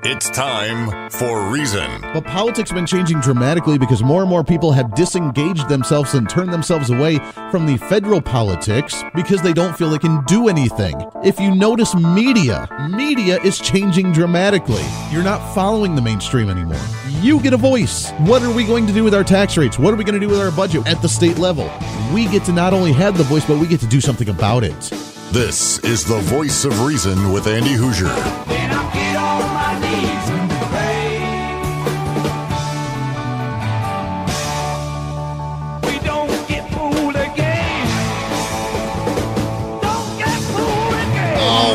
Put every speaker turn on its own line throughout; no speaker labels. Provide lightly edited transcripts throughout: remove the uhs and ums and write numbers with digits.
It's time for Reason.
But politics has been changing dramatically because more and more people have disengaged themselves and turned themselves away from the federal politics because they don't feel they can do anything. If you notice media is changing dramatically. You're not following the mainstream anymore. You get a voice. What are we going to do with our tax rates? What are we going to do with our budget at the state level? We get to not only have the voice, but we get to do something about it.
This is the Voice of Reason with Andy Hoosier.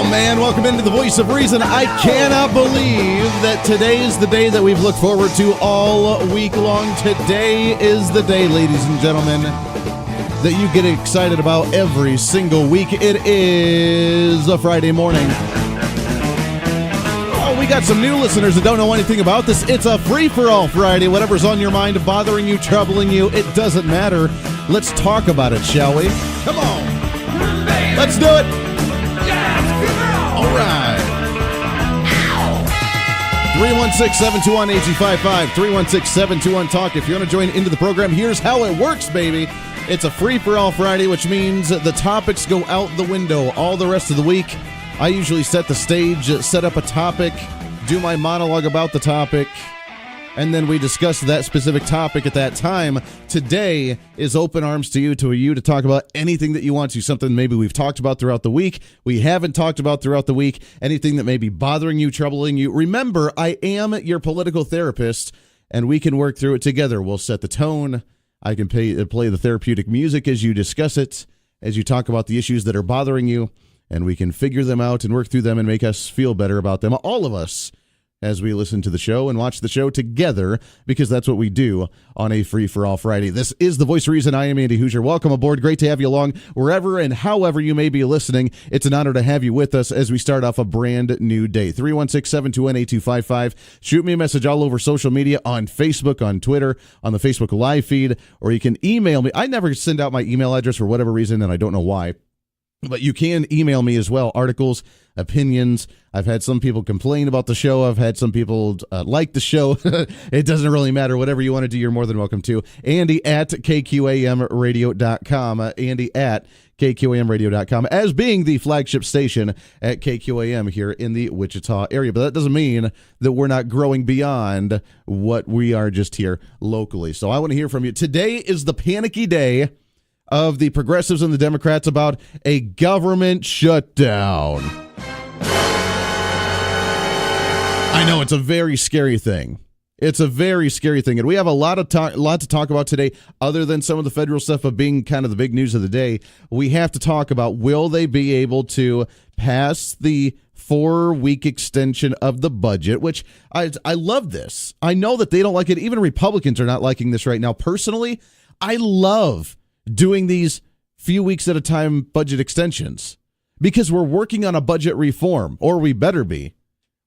Man, welcome into the Voice of Reason. I cannot believe that today is the day that we've looked forward to all week long. Today is the day, ladies and gentlemen, that you get excited about every single week. It is a Friday morning. Oh, we got some new listeners that don't know anything about this. It's a free-for-all Friday. Whatever's on your mind, bothering you, troubling you, it doesn't matter. Let's talk about it, shall we? Come on. Let's do it. All right. 316-721-AG55, 316-721-TALK. If you want to join into the program, here's how it works, baby. It's a free-for-all Friday, which means the topics go out the window all the rest of the week. I usually set the stage, set up a topic, do my monologue about the topic, and then we discuss that specific topic at that time. Today is open arms to you to talk about anything that you want to, something maybe we've talked about throughout the week, we haven't talked about throughout the week, anything that may be bothering you, troubling you. Remember, I am your political therapist, and we can work through it together. We'll set the tone. I can play the therapeutic music as you discuss it, as you talk about the issues that are bothering you, and we can figure them out and work through them and make us feel better about them, all of us, as we listen to the show and watch the show together, because that's what we do on a free-for-all Friday. This is the Voice of Reason. I am Andy Hoosier. Welcome aboard. Great to have you along wherever and however you may be listening. It's an honor to have you with us as we start off a brand new day. 316-721-8255. Shoot me a message all over social media, on Facebook, on Twitter, on the Facebook Live feed, or you can email me. I never send out my email address for whatever reason, and I don't know why. But you can email me as well, articles, opinions. I've had some people complain about the show. I've had some people like the show. It doesn't really matter. Whatever you want to do, you're more than welcome to. Andy at KQAMradio.com. Andy at KQAMradio.com, as being the flagship station at KQAM here in the Wichita area. But that doesn't mean that we're not growing beyond what we are just here locally. So I want to hear from you. Today is the panicky day of the progressives and the Democrats about a government shutdown. I know it's a very scary thing. It's a very scary thing, and we have a lot to talk about today, other than some of the federal stuff of being kind of the big news of the day. We have to talk about, will they be able to pass the 4-week extension of the budget, which I love this. I know that they don't like it. Even Republicans are not liking this right now. Personally, I love doing these few weeks at a time budget extensions because we're working on a budget reform, or we better be.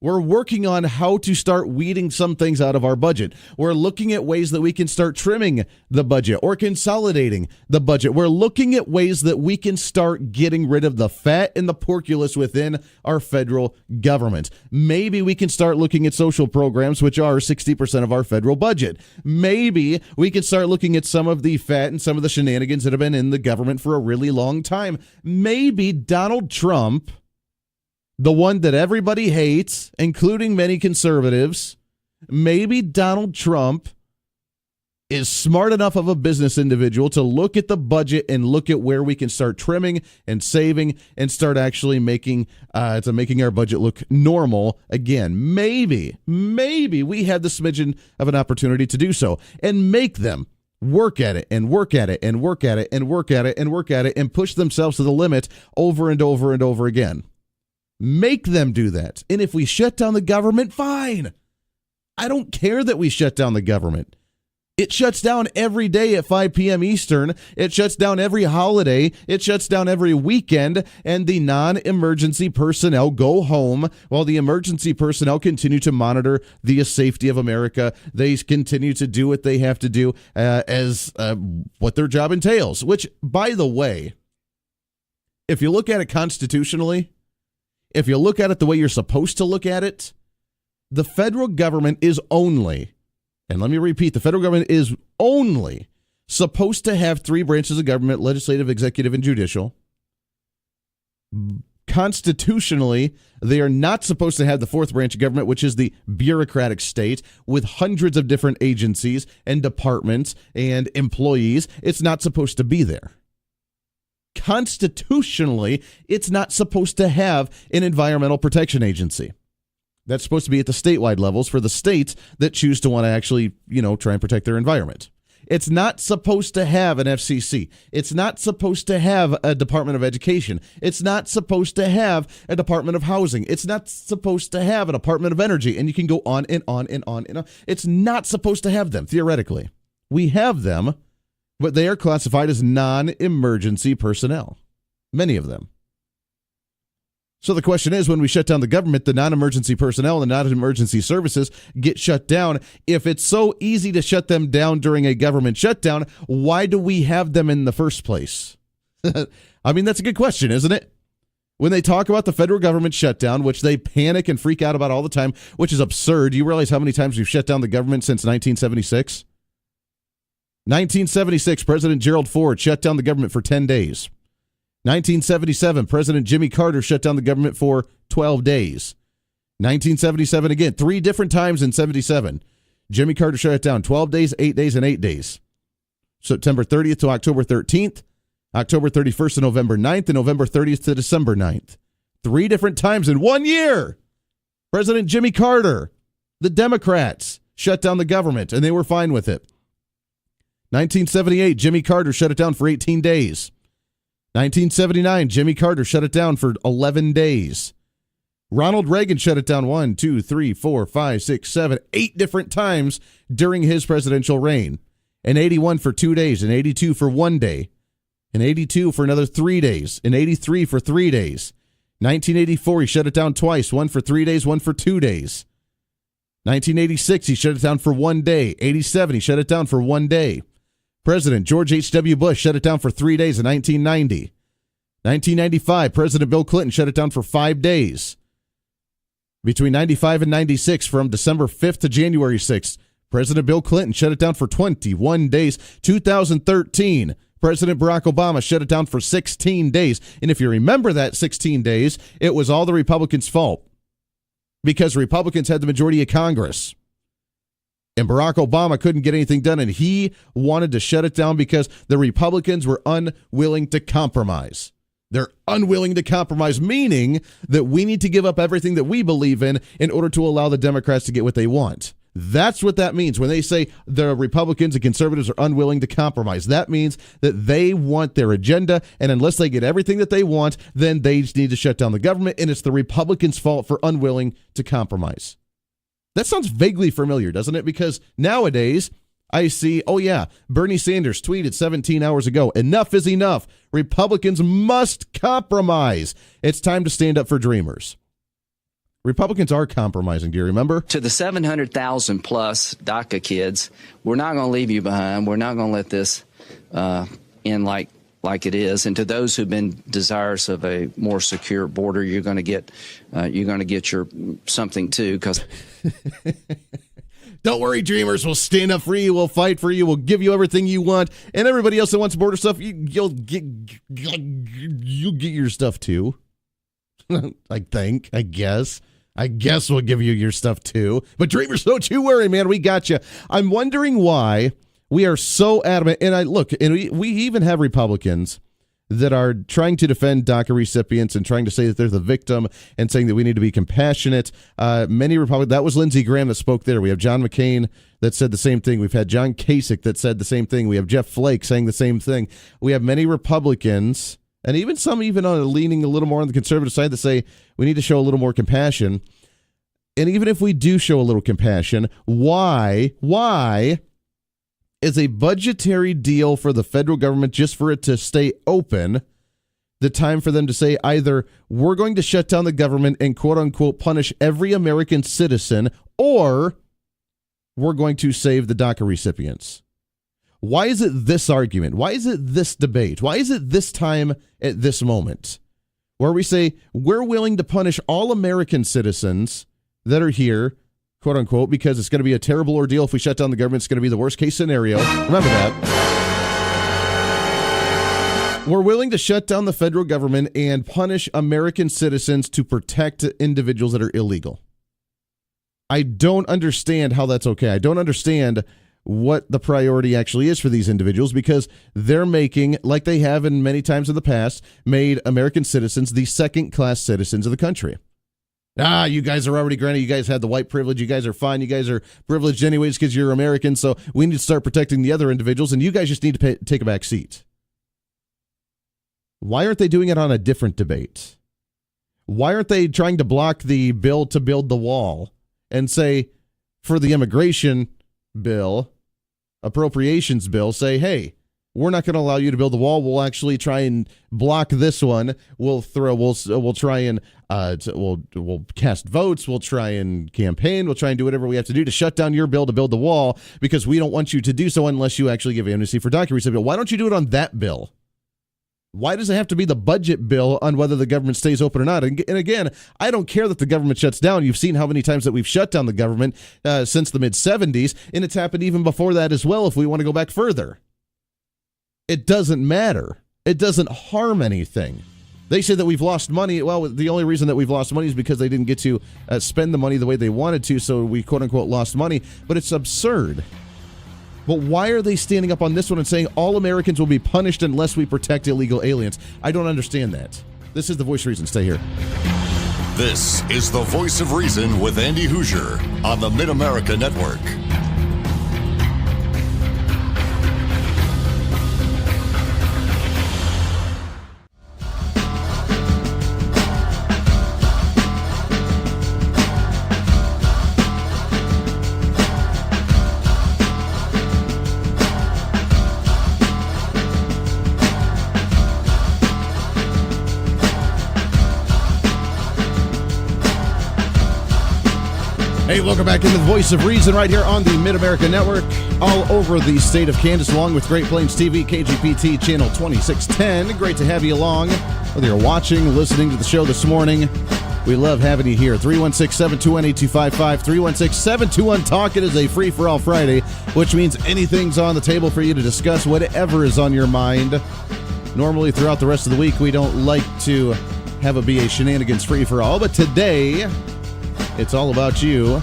We're working on how to start weeding some things out of our budget. We're looking at ways that we can start trimming the budget or consolidating the budget. We're looking at ways that we can start getting rid of the fat and the porculus within our federal government. Maybe we can start looking at social programs, which are 60% of our federal budget. Maybe we can start looking at some of the fat and some of the shenanigans that have been in the government for a really long time. Maybe Donald Trump, the one that everybody hates, including many conservatives, maybe Donald Trump is smart enough of a business individual to look at the budget and look at where we can start trimming and saving and start actually making our budget look normal again. Maybe we have the smidgen of an opportunity to do so and make them work at it and work at it and work at it and work at it and work at it and push themselves to the limit over and over and over again. Make them do that. And if we shut down the government, fine. I don't care that we shut down the government. It shuts down every day at 5 p.m. Eastern. It shuts down every holiday. It shuts down every weekend. And the non-emergency personnel go home while the emergency personnel continue to monitor the safety of America. They continue to do what they have to do as what their job entails. Which, by the way, if you look at it constitutionally, if you look at it the way you're supposed to look at it, The federal government is only, and let me repeat, the federal government is only supposed to have three branches of government: legislative, executive, and judicial. Constitutionally, they are not supposed to have the fourth branch of government, which is the bureaucratic state with hundreds of different agencies and departments and employees. It's not supposed to be there. Constitutionally, it's not supposed to have an environmental protection agency. That's supposed to be at the statewide levels for the states that choose to want to actually, try and protect their environment. It's not supposed to have an FCC. It's not supposed to have a Department of Education. It's not supposed to have a Department of Housing. It's not supposed to have a Department of Energy. And you can go on and on and on and on. It's not supposed to have them, theoretically. We have them, but they are classified as non-emergency personnel, many of them. So the question is, when we shut down the government, the non-emergency personnel and the non-emergency services get shut down. If it's so easy to shut them down during a government shutdown, why do we have them in the first place? I mean, that's a good question, isn't it? When they talk about the federal government shutdown, which they panic and freak out about all the time, which is absurd. Do you realize how many times we've shut down the government since 1976? 1976, President Gerald Ford shut down the government for 10 days. 1977, President Jimmy Carter shut down the government for 12 days. 1977 again, three different times in 77. Jimmy Carter shut it down 12 days, 8 days, and 8 days. September 30th to October 13th, October 31st to November 9th, and November 30th to December 9th. Three different times in 1 year. President Jimmy Carter, the Democrats, shut down the government, and they were fine with it. 1978, Jimmy Carter shut it down for 18 days. 1979, Jimmy Carter shut it down for 11 days. Ronald Reagan shut it down 1, 2, 3, 4, 5, 6, 7, 8 different times during his presidential reign. In 81 for 2 days, in 82 for 1 day, in 82 for another 3 days, in 83 for 3 days. 1984, he shut it down twice, one for 3 days, one for 2 days. 1986, he shut it down for 1 day. 87, he shut it down for 1 day. President George H.W. Bush shut it down for 3 days in 1990. 1995, President Bill Clinton shut it down for 5 days. Between 95 and 96, from December 5th to January 6th, President Bill Clinton shut it down for 21 days. 2013, President Barack Obama shut it down for 16 days. And if you remember that 16 days, it was all the Republicans' fault because Republicans had the majority of Congress. And Barack Obama couldn't get anything done, and he wanted to shut it down because the Republicans were unwilling to compromise. They're unwilling to compromise, meaning that we need to give up everything that we believe in order to allow the Democrats to get what they want. That's what that means when they say the Republicans and conservatives are unwilling to compromise. That means that they want their agenda, and unless they get everything that they want, then they just need to shut down the government, and it's the Republicans' fault for unwilling to compromise. That sounds vaguely familiar, doesn't it? Because nowadays, I see, Bernie Sanders tweeted 17 hours ago, "Enough is enough. Republicans must compromise. It's time to stand up for dreamers." Republicans are compromising, do you remember?
To the 700,000 plus DACA kids, we're not going to leave you behind. We're not going to let this end like it is. And to those who've been desirous of a more secure border, you're going to get your something too. Because
don't worry, dreamers. We'll stand up for you. We'll fight for you. We'll give you everything you want. And everybody else that wants border stuff, you'll get your stuff too. I guess we'll give you your stuff too. But dreamers, don't you worry, man. We got you. I'm wondering why we are so adamant. And we even have Republicans that are trying to defend DACA recipients and trying to say that they're the victim and saying that we need to be compassionate. Many Republicans, that was Lindsey Graham that spoke there. We have John McCain that said the same thing. We've had John Kasich that said the same thing. We have Jeff Flake saying the same thing. We have many Republicans, and even some leaning a little more on the conservative side, that say we need to show a little more compassion. And even if we do show a little compassion, why is a budgetary deal for the federal government just for it to stay open the time for them to say either we're going to shut down the government and quote unquote punish every American citizen, or we're going to save the DACA recipients? Why is it this argument? Why is it this debate? Why is it this time at this moment where we say we're willing to punish all American citizens that are here quote unquote, because it's going to be a terrible ordeal if we shut down the government. It's going to be the worst case scenario. Remember that. We're willing to shut down the federal government and punish American citizens to protect individuals that are illegal. I don't understand how that's okay. I don't understand what the priority actually is for these individuals, because they're making, like they have in many times in the past, made American citizens the second-class citizens of the country. You guys are already granted. You guys had the white privilege. You guys are fine. You guys are privileged anyways because you're American, so we need to start protecting the other individuals, and you guys just need to take a back seat. Why aren't they doing it on a different debate? Why aren't they trying to block the bill to build the wall and say, for the immigration bill, appropriations bill, say, hey, we're not going to allow you to build the wall. We'll actually try and block this one. We'll try and we'll cast votes. We'll try and campaign. We'll try and do whatever we have to do to shut down your bill to build the wall, because we don't want you to do so unless you actually give amnesty for DACA recipients. Why don't you do it on that bill? Why does it have to be the budget bill on whether the government stays open or not? And again, I don't care that the government shuts down. You've seen how many times that we've shut down the government since the mid-'70s, and it's happened even before that as well if we want to go back further. It doesn't matter. It doesn't harm anything. They say that we've lost money. Well, the only reason that we've lost money is because they didn't get to spend the money the way they wanted to, so we quote-unquote lost money. But it's absurd. But why are they standing up on this one and saying all Americans will be punished unless we protect illegal aliens? I don't understand that. This is the Voice of Reason. Stay here.
This is the Voice of Reason with Andy Hoosier on the Mid-America Network.
Hey, welcome back into the Voice of Reason right here on the Mid-America Network, all over the state of Kansas, along with Great Plains TV, KGPT, channel 2610. Great to have you along, whether you're watching, listening to the show this morning. We love having you here. 316-721-8255, 316-721-TALK. It is a free-for-all Friday, which means anything's on the table for you to discuss whatever is on your mind. Normally, throughout the rest of the week, we don't like to have it be a shenanigans free-for-all, but today it's all about you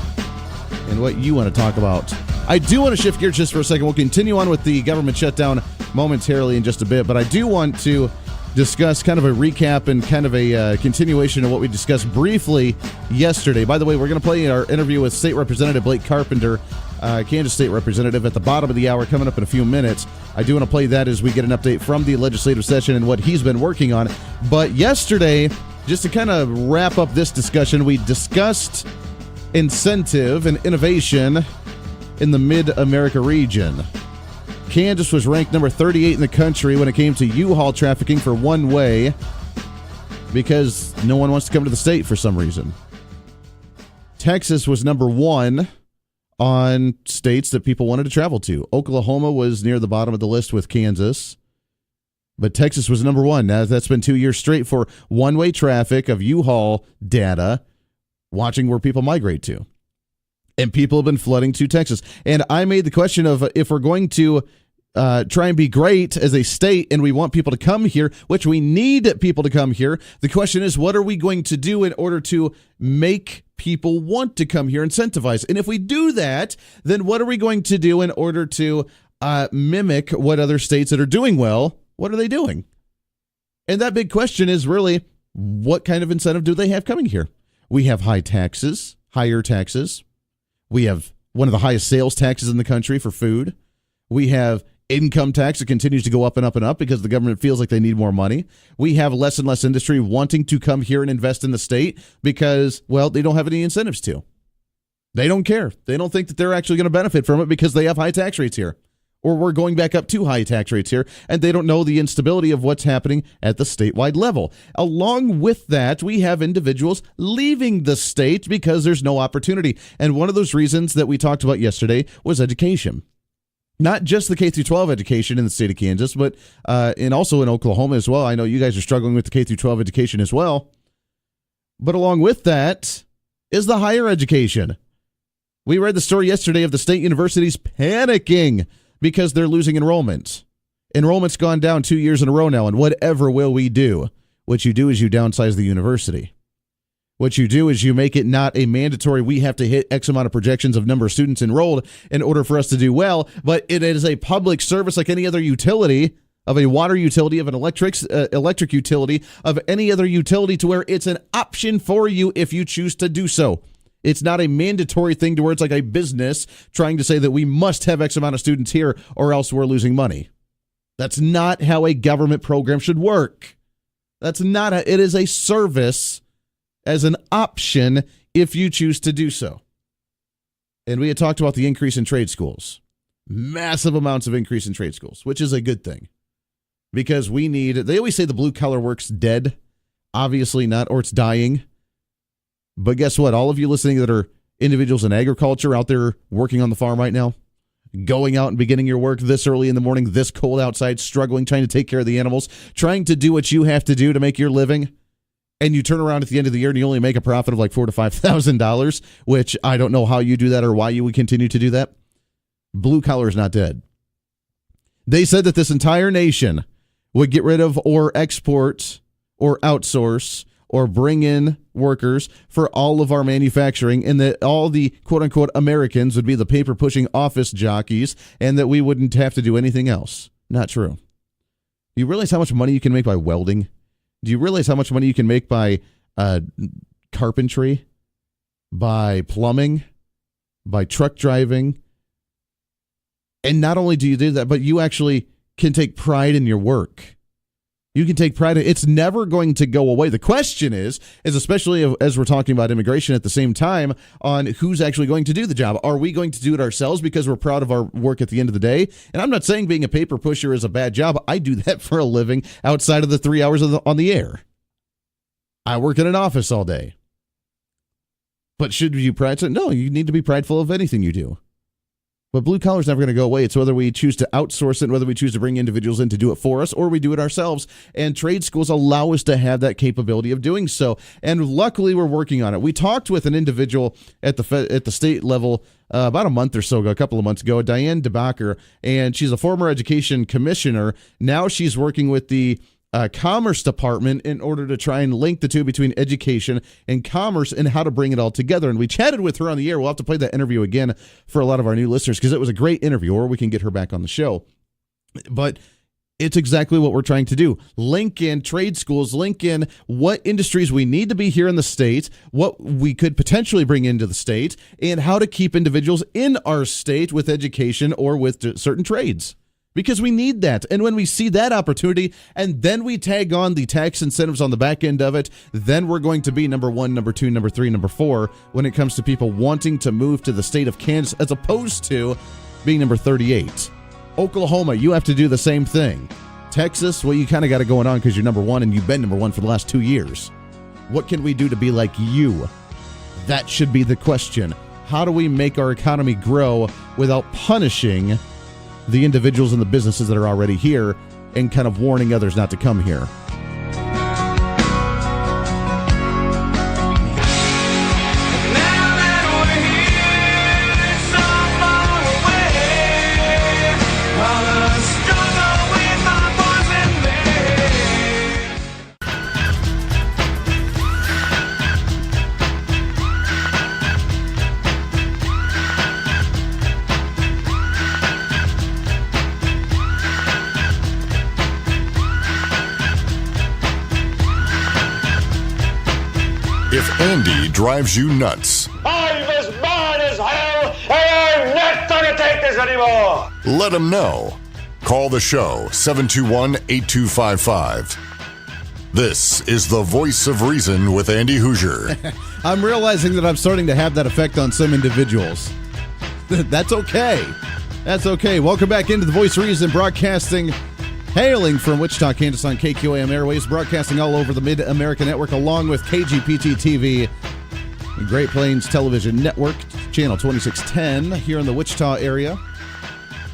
and what you want to talk about. I do want to shift gears just for a second. We'll continue on with the government shutdown momentarily in just a bit, but I do want to discuss kind of a recap and kind of a continuation of what we discussed briefly yesterday. By the way, we're going to play our interview with State Representative Blake Carpenter, Kansas State Representative, at the bottom of the hour, coming up in a few minutes. I do want to play that as we get an update from the legislative session and what he's been working on. But yesterday, just to kind of wrap up this discussion, we discussed incentive and innovation in the Mid-America region. Kansas was ranked number 38 in the country when it came to U-Haul trafficking for one way, because no one wants to come to the state for some reason. Texas was number 1 on states that people wanted to travel to. Oklahoma was near the bottom of the list with Kansas, but Texas was number 1. Now, that's been 2 years straight for one-way traffic of U-Haul data, watching where people migrate to. And people have been flooding to Texas. And I made the question of, if we're going to try and be great as a state and we want people to come here, which we need people to come here, the question is, what are we going to do in order to make people want to come here, incentivize? And if we do that, then what are we going to do in order to mimic what other states that are doing well, what are they doing? And that big question is really, what kind of incentive do they have coming here? We have higher taxes. We have one of the highest sales taxes in the country for food. We have income tax that continues to go up and up and up because the government feels like they need more money. We have less and less industry wanting to come here and invest in the state because, well, they don't have any incentives to. They don't care. They don't think that they're actually going to benefit from it because they have high tax rates here. Or we're going back up to high tax rates here, and they don't know the instability of what's happening at the statewide level. Along with that, we have individuals leaving the state because there's no opportunity. And one of those reasons that we talked about yesterday was education. Not just the K-12 education in the state of Kansas, but and also in Oklahoma as well. I know you guys are struggling with the K-12 education as well. But along with that is the higher education. We read the story yesterday of the state universities panicking because they're losing enrollment. Enrollment's gone down 2 years in a row now, and whatever will we do? What you do is you downsize the university. What you do is you make it not a mandatory, we have to hit X amount of projections of number of students enrolled in order for us to do well, but it is a public service like any other utility, of a water utility, of an electric utility, of any other utility, to where it's an option for you if you choose to do so. It's not a mandatory thing to where it's like a business trying to say that we must have X amount of students here or else we're losing money. That's not how a government program should work. It is a service as an option if you choose to do so. And we had talked about the increase in trade schools. Massive amounts of increase in trade schools, which is a good thing. Because they always say the blue collar work's dead. Obviously not, or it's dying. But guess what? All of you listening that are individuals in agriculture out there working on the farm right now, going out and beginning your work this early in the morning, this cold outside, struggling, trying to take care of the animals, trying to do what you have to do to make your living, and you turn around at the end of the year and you only make a profit of like $4,000 to $5,000, which I don't know how you do that or why you would continue to do that. Blue collar is not dead. They said that this entire nation would get rid of or export or outsource or bring in workers for all of our manufacturing, and that all the quote-unquote Americans would be the paper-pushing office jockeys, and that we wouldn't have to do anything else. Not true. Do you realize how much money you can make by welding? Do you realize how much money you can make by carpentry, by plumbing, by truck driving? And not only do you do that, but you actually can take pride in your work. You can take pride in it. It's never going to go away. The question is especially as we're talking about immigration at the same time, on who's actually going to do the job. Are we going to do it ourselves because we're proud of our work at the end of the day? And I'm not saying being a paper pusher is a bad job. I do that for a living outside of the 3 hours on the air. I work in an office all day. But should you pride? No, you need to be prideful of anything you do. But blue collar is never going to go away. It's whether we choose to outsource it, whether we choose to bring individuals in to do it for us, or we do it ourselves. And trade schools allow us to have that capability of doing so. And luckily, we're working on it. We talked with an individual at the state level about a month or so ago, a couple of months ago, Diane DeBacher, and she's a former education commissioner. Now she's working with the Commerce Department in order to try and link the two between education and commerce and how to bring it all together. And we chatted with her on the air. We'll have to play that interview again for a lot of our new listeners because it was a great interview, or we can get her back on the show. But it's exactly what we're trying to do. Link in trade schools, link in what industries we need to be here in the state, what we could potentially bring into the state, and how to keep individuals in our state with education or with certain trades. Because we need that. And when we see that opportunity and then we tag on the tax incentives on the back end of it, then we're going to be number 1, number 2, number 3, number 4 when it comes to people wanting to move to the state of Kansas as opposed to being number 38. Oklahoma, you have to do the same thing. Texas, well, you kind of got it going on because you're number 1 and you've been number 1 for the last 2 years. What can we do to be like you? That should be the question. How do we make our economy grow without punishing the individuals and the businesses that are already here and kind of warning others not to come here?
If Andy drives you nuts,
I'm as mad as hell, and I'm not gonna take this anymore!
let him know. Call the show, 721-8255. This is the Voice of Reason with Andy Hoosier.
I'm realizing that I'm starting to have that effect on some individuals. That's okay. That's okay. Welcome back into the Voice of Reason, broadcasting, hailing from Wichita, Kansas on KQAM Airways, broadcasting all over the Mid-America Network, along with KGPT TV, Great Plains Television Network, channel 2610 here in the Wichita area.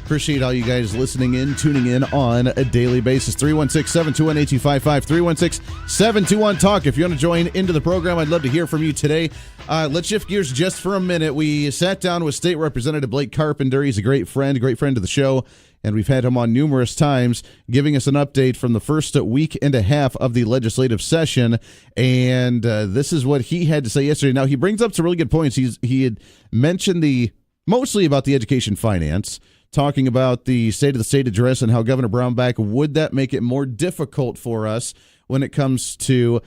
Appreciate all you guys listening in, tuning in on a daily basis. 316-721-8255, 316-721-TALK. If you want to join into the program, I'd love to hear from you today. Let's shift gears just for a minute. We sat down with State Representative Blake Carpenter. He's a great friend of the show, and we've had him on numerous times giving us an update from the first week and a half of the legislative session, and this is what he had to say yesterday. Now, he brings up some really good points. He had mentioned mostly about the education finance, talking about the State of the State address and how Governor Brownback, would that make it more difficult for us when it comes to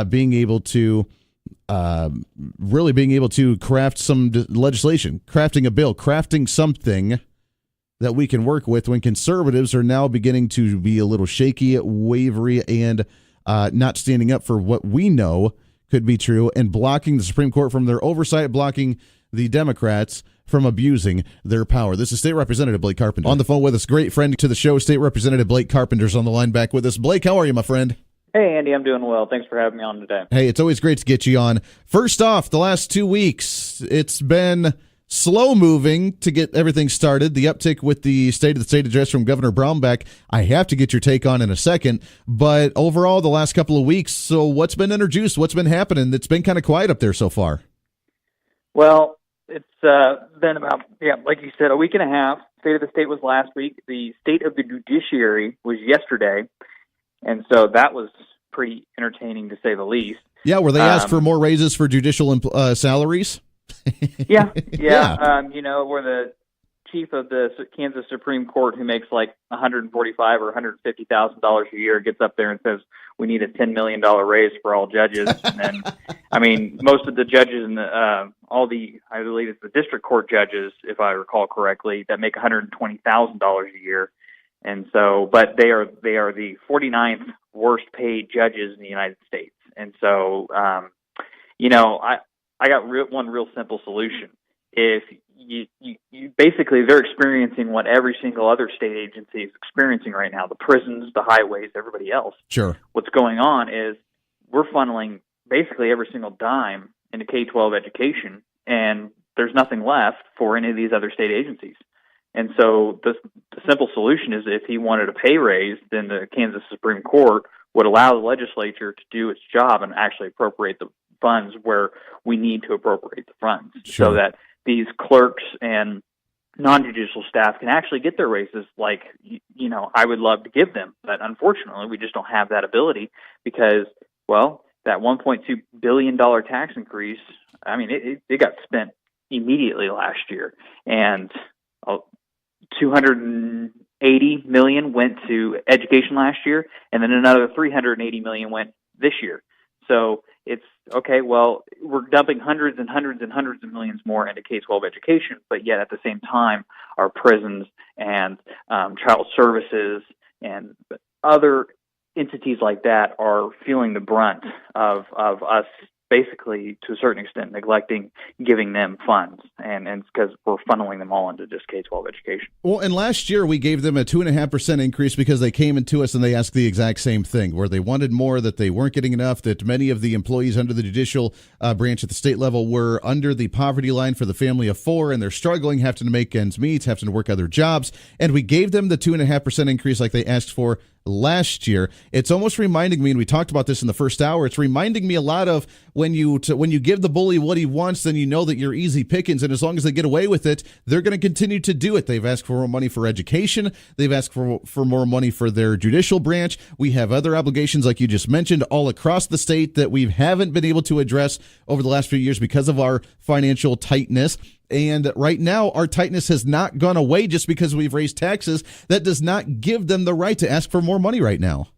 being able to craft some legislation, crafting a bill, crafting something that we can work with when conservatives are now beginning to be a little shaky, wavery, and not standing up for what we know could be true, and blocking the Supreme Court from their oversight, blocking the Democrats from abusing their power. This is State Representative Blake Carpenter on the phone with us. Great friend to the show, State Representative Blake Carpenter's on the line back with us. Blake, how are you, my friend?
Hey, Andy, I'm doing well. Thanks for having me on today.
Hey, it's always great to get you on. First off, the last 2 weeks, it's been slow moving to get everything started. The uptick with the State of the State address from Governor Brownback, I have to get your take on in a second. But overall, the last couple of weeks, so what's been introduced? What's been happening? It's been kind of quiet up there so far.
Well, it's been about, like you said, a week and a half. State of the State was last week. The State of the Judiciary was yesterday. And so that was pretty entertaining, to say the least.
Yeah, where they asked for more raises for judicial salaries.
Yeah. Where the chief of the Kansas Supreme Court, who makes like $145,000 or $150,000 a year, gets up there and says we need a $10 million raise for all judges. And then, I mean, most of the judges and I believe it's the district court judges, if I recall correctly, that make $120,000 a year. And so, but they are the 49th worst paid judges in the United States. And so, I got one real simple solution. If you basically, they're experiencing what every single other state agency is experiencing right now, the prisons, the highways, everybody else.
Sure.
What's going on is we're funneling basically every single dime into K-12 education, and there's nothing left for any of these other state agencies. And so the simple solution is, if he wanted a pay raise, then the Kansas Supreme Court would allow the legislature to do its job and actually appropriate the funds where we need to appropriate the funds,
sure,
so that these clerks and non-judicial staff can actually get their raises like, I would love to give them. But unfortunately, we just don't have that ability because, well, that $1.2 billion tax increase, I mean, it got spent immediately last year. And $280 million went to education last year, and then another $380 million went this year. So it's okay. Well, we're dumping hundreds and hundreds and hundreds of millions more into K-12 education, but yet at the same time, our prisons and child services and other entities like that are feeling the brunt of us basically, to a certain extent, neglecting giving them funds, and it's because we're funneling them all into just K-12 education. Well,
and last year we gave them a 2.5% increase because they came into us and they asked the exact same thing, where they wanted more, that they weren't getting enough, that many of the employees under the judicial branch at the state level were under the poverty line for the family of four, and they're struggling, having to make ends meet, having to work other jobs, and we gave them the 2.5% increase like they asked for last year. It's almost reminding me, and we talked about this in the first hour, it's reminding me a lot of when you give the bully what he wants, then you know that you're easy pickings, and as long as they get away with it, they're going to continue to do it. They've asked for more money for education. They've asked for more money for their judicial branch. We have other obligations, like you just mentioned, all across the state that we haven't been able to address over the last few years because of our financial tightness. And right now, our tightness has not gone away just because we've raised taxes. That does not give them the right to ask for more money right now.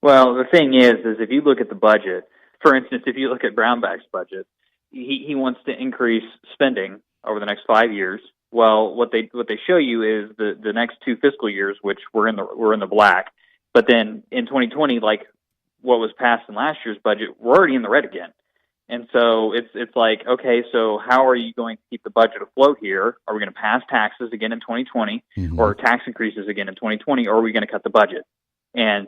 Well, the thing is if you look at the budget, for instance, if you look at Brownback's budget, he wants to increase spending over the next 5 years. Well, what they show you is the next two fiscal years, which we're in the black. But then in 2020, like what was passed in last year's budget, we're already in the red again. And so it's like, okay, so how are you going to keep the budget afloat here? Are we going to pass taxes again in 2020 or tax increases again in 2020, or are we going to cut the budget? And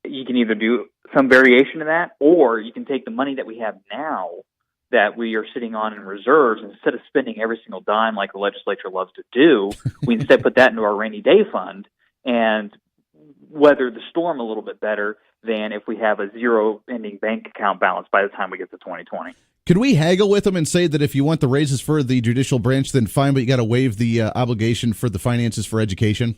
you can either do some variation of that, or you can take the money that we have now that we are sitting on in reserves, instead of spending every single dime like the legislature loves to do, we instead put that into our rainy day fund and weather the storm a little bit better than if we have a zero ending bank account balance by the time we get to 2020.
Could we haggle with them and say that if you want the raises for the judicial branch, then fine, but you got to waive the obligation for the finances for education?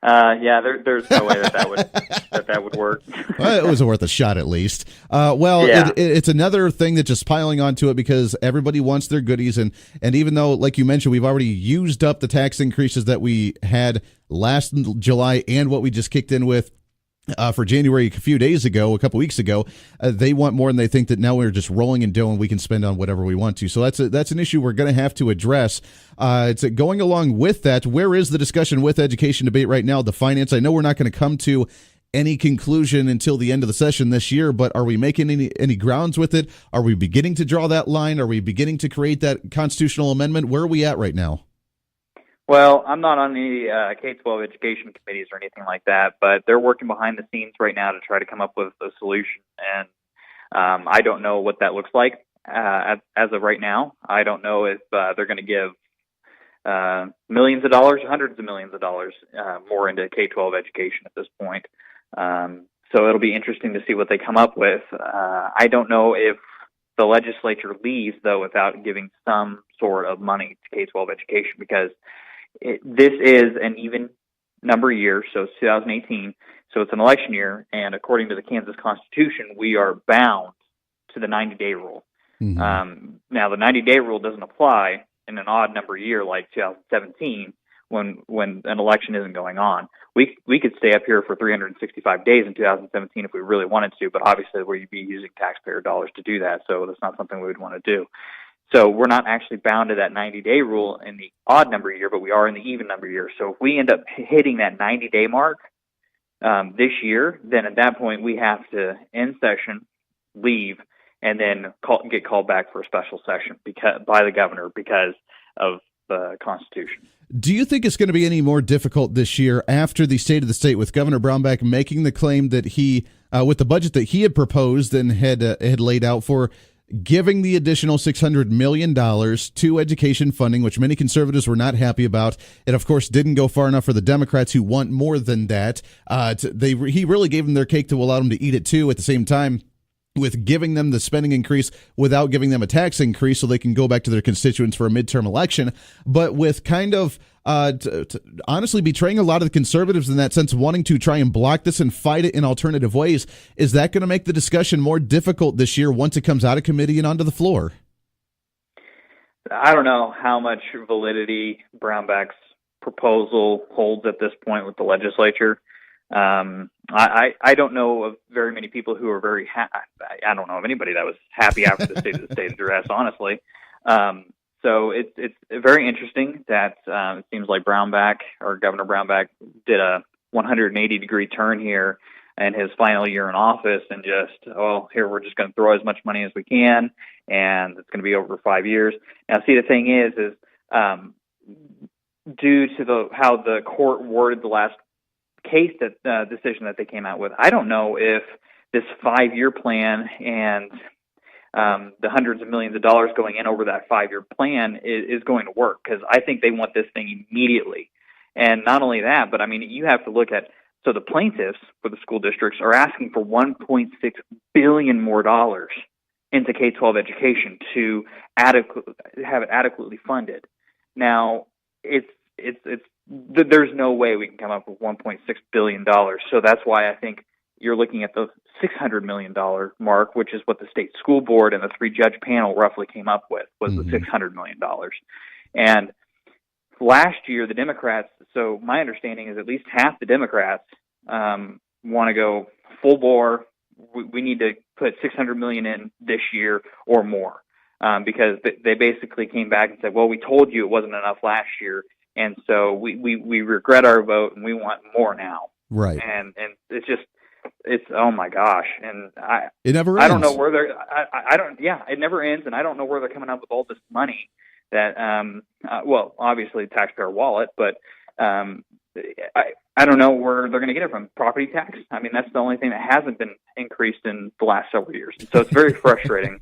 There's no way that would work.
Well, it was worth a shot at least. It's another thing that's just piling onto it because everybody wants their goodies, and even though, like you mentioned, we've already used up the tax increases that we had last July and what we just kicked in with for January a couple weeks ago, they want more, and they think that now we're just rolling in dough and we can spend on whatever we want to. So that's an issue we're going to have to address. It's going along with that. Where is the discussion with education debate right now? The finance. I know we're not going to come to any conclusion until the end of the session this year, but are we making any grounds with it? Are we beginning to draw that line? Are we beginning to create that constitutional amendment? Where are we at right now?
Well, I'm not on the K-12 education committees or anything like that, but they're working behind the scenes right now to try to come up with a solution. And I don't know what that looks like as of right now. I don't know if they're going to give millions of dollars, hundreds of millions of dollars more into K-12 education at this point. So it'll be interesting to see what they come up with. I don't know if the legislature leaves, though, without giving some sort of money to K-12 education, because this is an even number year, so it's 2018, so it's an election year, and according to the Kansas Constitution, we are bound to the 90-day rule. Mm-hmm. Now, the 90-day rule doesn't apply in an odd number year like 2017 when an election isn't going on. We could stay up here for 365 days in 2017 if we really wanted to, but obviously we'd be using taxpayer dollars to do that, so that's not something we would want to do. So we're not actually bound to that 90-day rule in the odd number year, but we are in the even number year. So if we end up hitting that 90-day mark this year, then at that point we have to end session, leave, and then get called back for a special session by the governor because of the Constitution.
Do you think it's going to be any more difficult this year after the State of the State, with Governor Brownback making the claim that he, with the budget that he had proposed and had laid out for giving the additional $600 million to education funding, which many conservatives were not happy about. It, of course, didn't go far enough for the Democrats, who want more than that. He really gave them their cake to allow them to eat it, too, at the same time, with giving them the spending increase without giving them a tax increase so they can go back to their constituents for a midterm election. But with kind of honestly betraying a lot of the conservatives in that sense, wanting to try and block this and fight it in alternative ways, is that going to make the discussion more difficult this year once it comes out of committee and onto the floor?
I don't know how much validity Brownback's proposal holds at this point with the legislature. I don't know of very many people who are very I don't know of anybody that was happy after the State of the State address, honestly. So it's very interesting that it seems like Brownback, or Governor Brownback, did a 180-degree turn here in his final year in office and here we're just going to throw as much money as we can, and it's going to be over 5 years. Now, see, the thing is due to how the court worded the last case decision that they came out with, I don't know if this 5-year plan and the hundreds of millions of dollars going in over that 5-year plan is going to work, because I think they want this thing immediately. And not only that, but I mean, you have to look at, so the plaintiffs for the school districts are asking for $1.6 billion more dollars into K-12 education to have it adequately funded. Now, there's no way we can come up with $1.6 billion. So that's why I think you're looking at the $600 million mark, which is what the state school board and the 3-judge panel roughly came up with, was the $600 million. And last year, the Democrats, so my understanding is at least half the Democrats want to go full bore. We need to put $600 million in this year or more, because they basically came back and said, well, we told you it wasn't enough last year, and so we regret our vote and we want more now.
Right.
And it's oh my gosh, and
it never ends.
I don't know where they're. I don't. Yeah, it never ends, and I don't know where they're coming up with all this money. That well, obviously taxpayer wallet, but I don't know where they're going to get it from. Property tax. I mean, that's the only thing that hasn't been increased in the last several years. So it's very frustrating.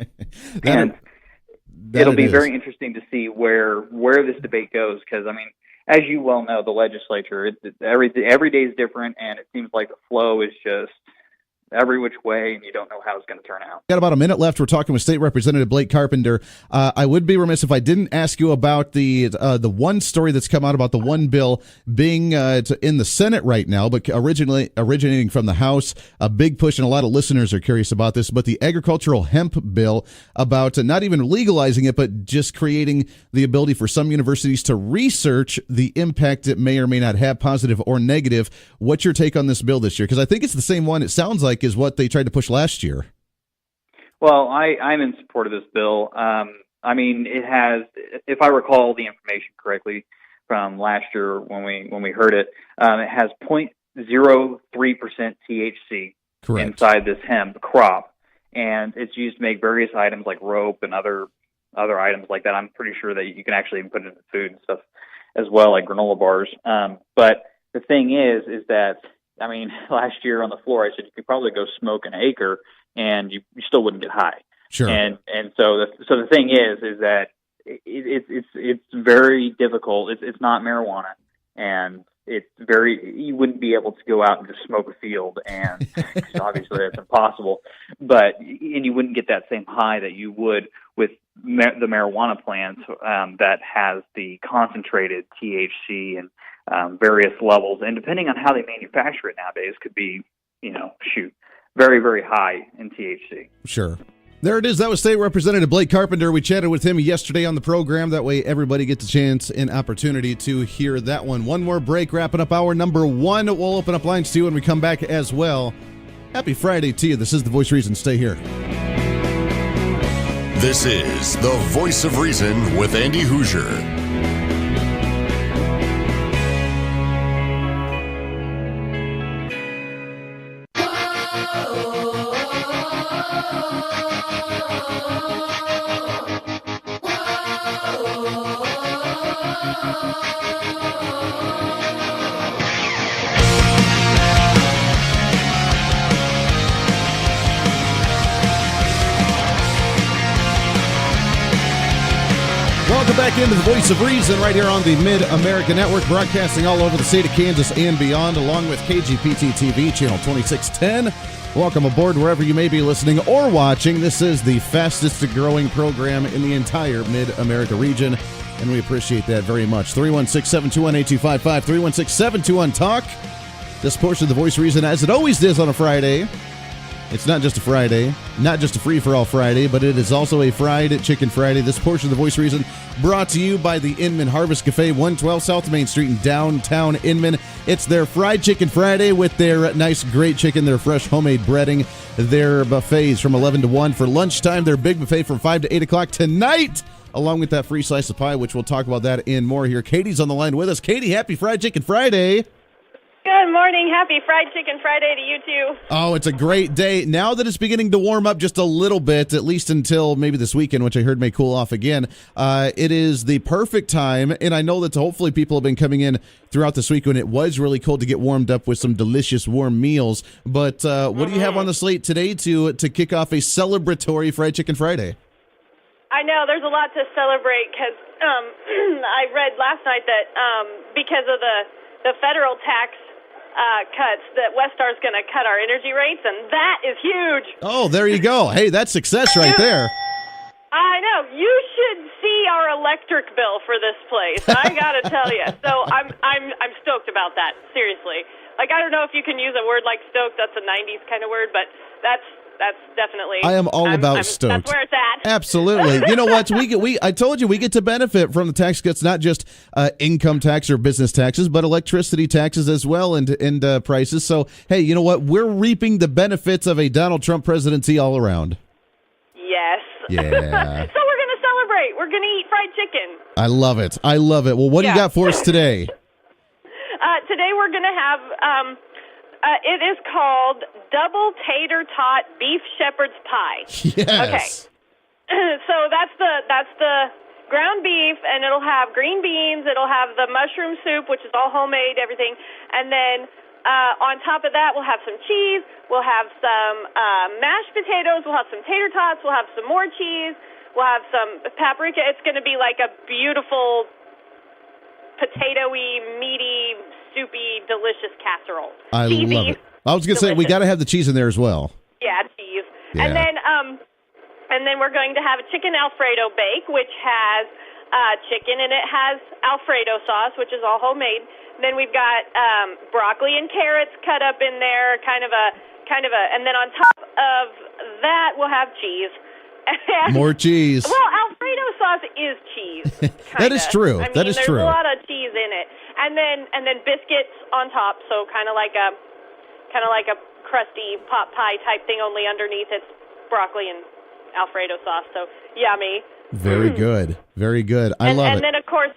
It'll be very interesting to see where this debate goes, because, I mean, as you well know, the legislature, every day is different, and it seems like the flow is just every which way, and you don't know how it's going to turn out.
Got about a minute left. We're talking with State Representative Blake Carpenter. I would be remiss if I didn't ask you about the one story that's come out about the one bill being in the Senate right now, but originating from the House. A big push, and a lot of listeners are curious about this, but the agricultural hemp bill about not even legalizing it, but just creating the ability for some universities to research the impact it may or may not have, positive or negative. What's your take on this bill this year? Because I think it's the same one, it sounds like, is what they tried to push last year.
Well, I'm in support of this bill. I mean, it has, if I recall the information correctly from last year when we heard it, it has 0.03% THC
Correct.
inside this hemp crop, and it's used to make various items like rope and other items like that. I'm pretty sure that you can actually even put it into food and stuff as well, like granola bars. But the thing is that, I mean, last year on the floor, I said you could probably go smoke an acre and you still wouldn't get high.
Sure.
And so the thing is that it's very difficult. It's not marijuana, and you wouldn't be able to go out and just smoke a field, and obviously that's impossible. And you wouldn't get that same high that you would with the marijuana plant that has the concentrated THC and various levels, and depending on how they manufacture it nowadays, could be, very, very high in THC.
Sure. There it is. That was State Representative Blake Carpenter. We chatted with him yesterday on the program. That way everybody gets a chance and opportunity to hear that one. One more break, wrapping up hour number 1. We'll open up lines to you when we come back as well. Happy Friday to you. This is The Voice of Reason. Stay here.
This is The Voice of Reason with Andy Hoosier.
Welcome back into The Voice of Reason right here on the Mid-America Network, broadcasting all over the state of Kansas and beyond, along with KGPT TV, channel 2610. Welcome aboard wherever you may be listening or watching. This is the fastest growing program in the entire Mid-America region, and we appreciate that very much. 316-721-8255, 316-721-TALK. This portion of The Voice of Reason, as it always is on a Friday. It's not just a Friday, not just a free-for-all Friday, but it is also a fried chicken Friday. This portion of The Voice of Reason brought to you by the Inman Harvest Cafe, 112 South Main Street in downtown Inman. It's their fried chicken Friday with their nice, great chicken, their fresh homemade breading, their buffets from 11 to 1 for lunchtime, their big buffet from 5 to 8 o'clock tonight, along with that free slice of pie, which we'll talk about that and more here. Katie's on the line with us. Katie, happy Fried Chicken Friday.
Good morning. Happy Fried Chicken Friday to you, too.
Oh, it's a great day. Now that it's beginning to warm up just a little bit, at least until maybe this weekend, which I heard may cool off again, it is the perfect time, and I know that hopefully people have been coming in throughout this week when it was really cold to get warmed up with some delicious warm meals. But what do you have on the slate today to kick off a celebratory Fried Chicken Friday?
I know there's a lot to celebrate because I read last night that because of the federal tax cuts, that Westar's going to cut our energy rates, and that is huge.
Oh, there you go. Hey, that's success right there.
I know. You should see our electric bill for this place. I got to tell you. So I'm stoked about that. Seriously. Like, I don't know if you can use a word like stoked. That's a 90s kind of word, but that's definitely.
I am all about stoked.
That's where it's at.
Absolutely. You know what? I told you we get to benefit from the tax cuts, not just income tax or business taxes, but electricity taxes as well, and prices. So, hey, you know what? We're reaping the benefits of a Donald Trump presidency all around.
Yes.
Yeah.
So we're going to celebrate. We're going to eat fried chicken.
I love it. I love it. Well, what do you got for us today?
Today we're going to have. It is called Double Tater Tot Beef Shepherd's Pie.
Yes.
Okay. So that's the ground beef, and it'll have green beans. It'll have the mushroom soup, which is all homemade, everything. And then on top of that, we'll have some cheese. We'll have some mashed potatoes. We'll have some tater tots. We'll have some more cheese. We'll have some paprika. It's going to be like a beautiful potatoy, meaty, soupy, delicious casserole.
I love it. I was going to say, we got to have the cheese in there as well.
Yeah, cheese.
Yeah.
And then we're going to have a chicken Alfredo bake, which has chicken, and it has Alfredo sauce, which is all homemade. Then we've got broccoli and carrots cut up in there, kind of a, and then on top of that, we'll have cheese.
More cheese.
Well, Alfredo sauce is cheese.
That is true.
I mean,
that is true.
There's a lot of cheese in it, and then biscuits on top. So kind of like a crusty pot pie type thing. Only underneath it's broccoli and Alfredo sauce. So yummy.
Very good. Very good. I love it.
And then of course,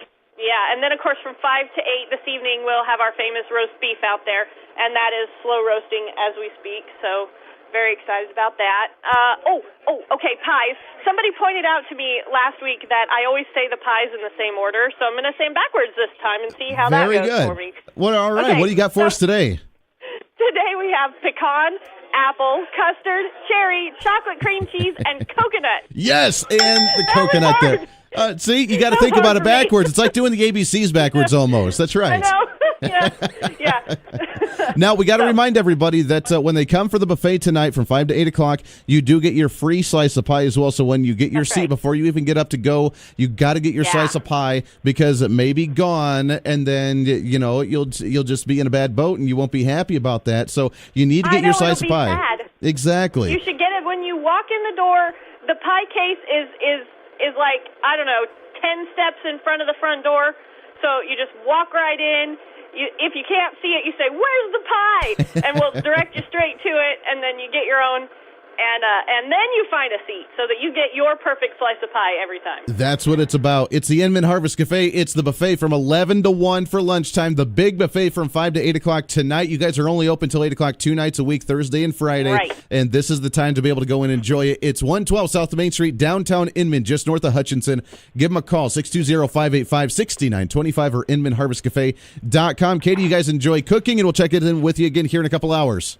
from 5 to 8 this evening, we'll have our famous roast beef out there, and that is slow roasting as we speak. So. Very excited about that. Okay, pies. Somebody pointed out to me last week that I always say the pies in the same order, so I'm going to say them backwards this time and see how that goes for me.
Well, all right.
Okay,
what do you got for us today?
Today we have pecan, apple, custard, cherry, chocolate cream cheese, and coconut.
Yes, and the coconut there. See, you got to think about it backwards. It's like doing the ABCs backwards almost. That's right.
I know. Yeah.
Now, we got to remind everybody that when they come for the buffet tonight from 5 to 8 o'clock, you do get your free slice of pie as well. So when you get your seat, before you even get up to go, you got to get your slice of pie because it may be gone, and then, you'll just be in a bad boat, and you won't be happy about that. So you need to get your slice of pie.
Sad.
Exactly.
You should get it when you walk in the door. The pie case is like, I don't know, 10 steps in front of the front door. So you just walk right in. If you can't see it, you say, "Where's the pie?" And we'll direct you straight to it, and then you get your own, and then you find a seat so that you get your perfect slice of pie every time.
That's what it's about. It's the Inman Harvest Cafe. It's the buffet from 11 to 1 for lunchtime. The big buffet from 5 to 8 o'clock tonight. You guys are only open till 8 o'clock 2 nights a week, Thursday and Friday.
Right.
And this is the time to be able to go and enjoy it. It's 112 South Main Street, downtown Inman, just north of Hutchinson. Give them a call, 620-585-6925 or InmanHarvestCafe.com. Katie, you guys enjoy cooking, and we'll check it in with you again here in a couple hours.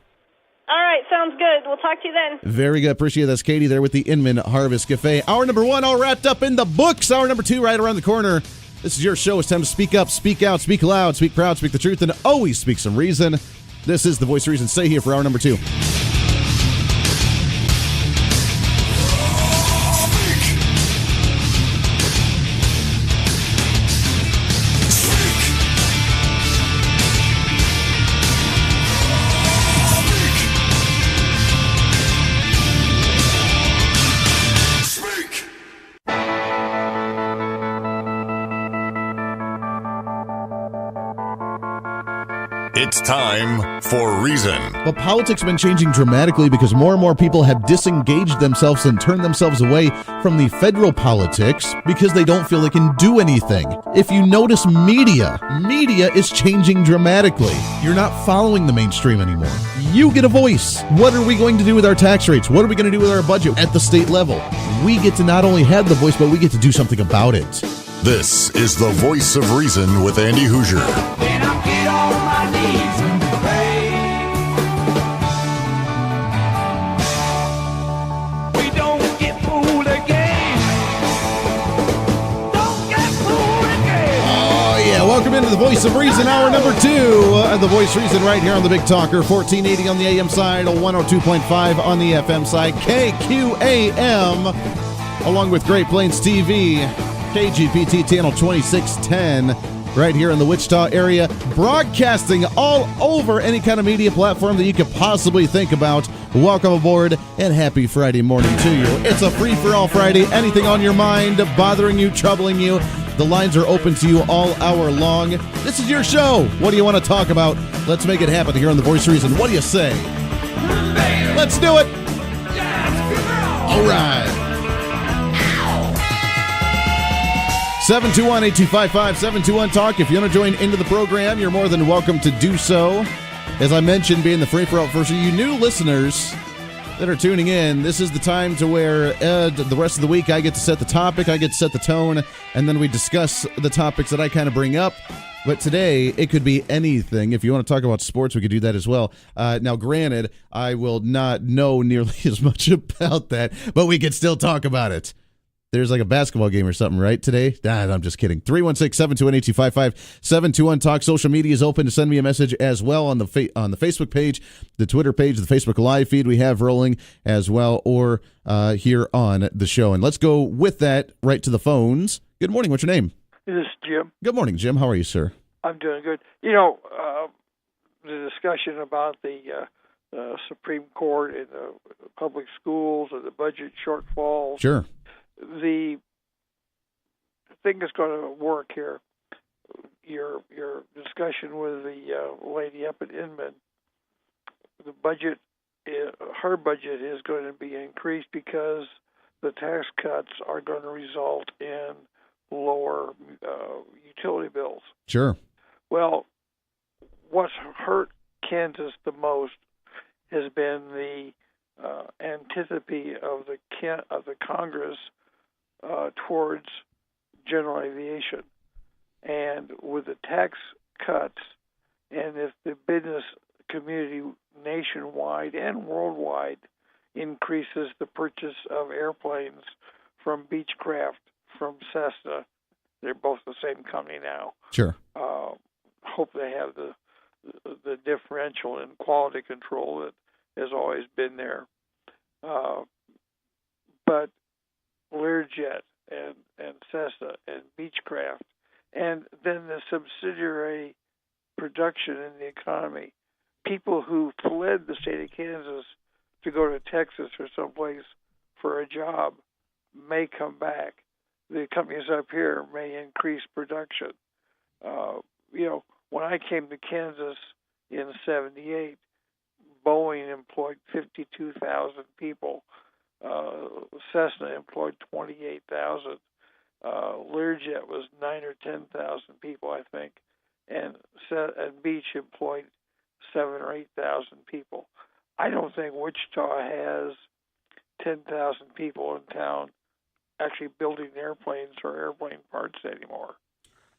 All right, sounds good. We'll talk to you then.
Very good. Appreciate that. Katie there with the Inman Harvest Cafe. Hour number 1 all wrapped up in the books. Hour number 2 right around the corner. This is your show. It's time to speak up, speak out, speak loud, speak proud, speak the truth, and always speak some reason. This is the Voice of Reason. Stay here for hour number 2.
It's time for Reason.
But politics has been changing dramatically because more and more people have disengaged themselves and turned themselves away from the federal politics because they don't feel they can do anything. If you notice media is changing dramatically. You're not following the mainstream anymore. You get a voice. What are we going to do with our tax rates? What are we going to do with our budget at the state level? We get to not only have the voice, but we get to do something about it.
This is the Voice of Reason with Andy Hoosier.
Then I'll get on my knees and pray. We don't get fooled again. Don't get fooled again.
Oh, yeah. Welcome into the Voice of Reason, hour number 2. The Voice of Reason right here on the Big Talker, 1480 on the AM side, 102.5 on the FM side, KQAM, along with Great Plains TV. KGPT channel 2610 right here in the Wichita area, broadcasting all over any kind of media platform that you could possibly think about. Welcome aboard and happy Friday morning to you. It's a free-for-all Friday. Anything on your mind, bothering you, troubling you, the lines are open to you all hour long. This is your show. What do you want to talk about? Let's make it happen here on The Voice of Reason. What do you say? Let's do it. All right. 721-8255-721-TALK. If you want to join into the program, you're more than welcome to do so. As I mentioned, being the free-for-all for you new listeners, that are tuning in, this is the time to where the rest of the week I get to set the topic, I get to set the tone, and then we discuss the topics that I kind of bring up. But today, it could be anything. If you want to talk about sports, we could do that as well. Now, granted, I will not know nearly as much about that, but we could still talk about it. There's like a basketball game or something, right, today? I'm just kidding. 316-721-8255. 721-TALK. Social media is open to send me a message as well on the Facebook page, the Twitter page, the Facebook Live feed we have rolling as well, or here on the show. And let's go with that right to the phones. Good morning. What's your name?
This is Jim.
Good morning, Jim. How are you, sir?
I'm doing good. You know, the discussion about the Supreme Court and the public schools and the budget shortfalls.
Sure.
The thing that's going to work here, your discussion with the lady up at Inman, the budget, her budget is going to be increased because the tax cuts are going to result in lower utility bills.
Sure.
Well, what's hurt Kansas the most has been the antipathy of the Congress towards general aviation, and with the tax cuts, and if the business community nationwide and worldwide increases the purchase of airplanes from Beechcraft, from Cessna, they're both the same company now.
Sure.
Hope they have the differential in quality control that has always been there. But Learjet and Cessna and Beechcraft, and then the subsidiary production in the economy. People who fled the state of Kansas to go to Texas or someplace for a job may come back. The companies up here may increase production. When I came to Kansas in '78, Boeing employed 52,000 people. Cessna employed 28,000. Learjet was 9,000 or 10,000 people, I think, and Beach employed 7,000 or 8,000 people. I don't think Wichita has 10,000 people in town actually building airplanes or airplane parts anymore.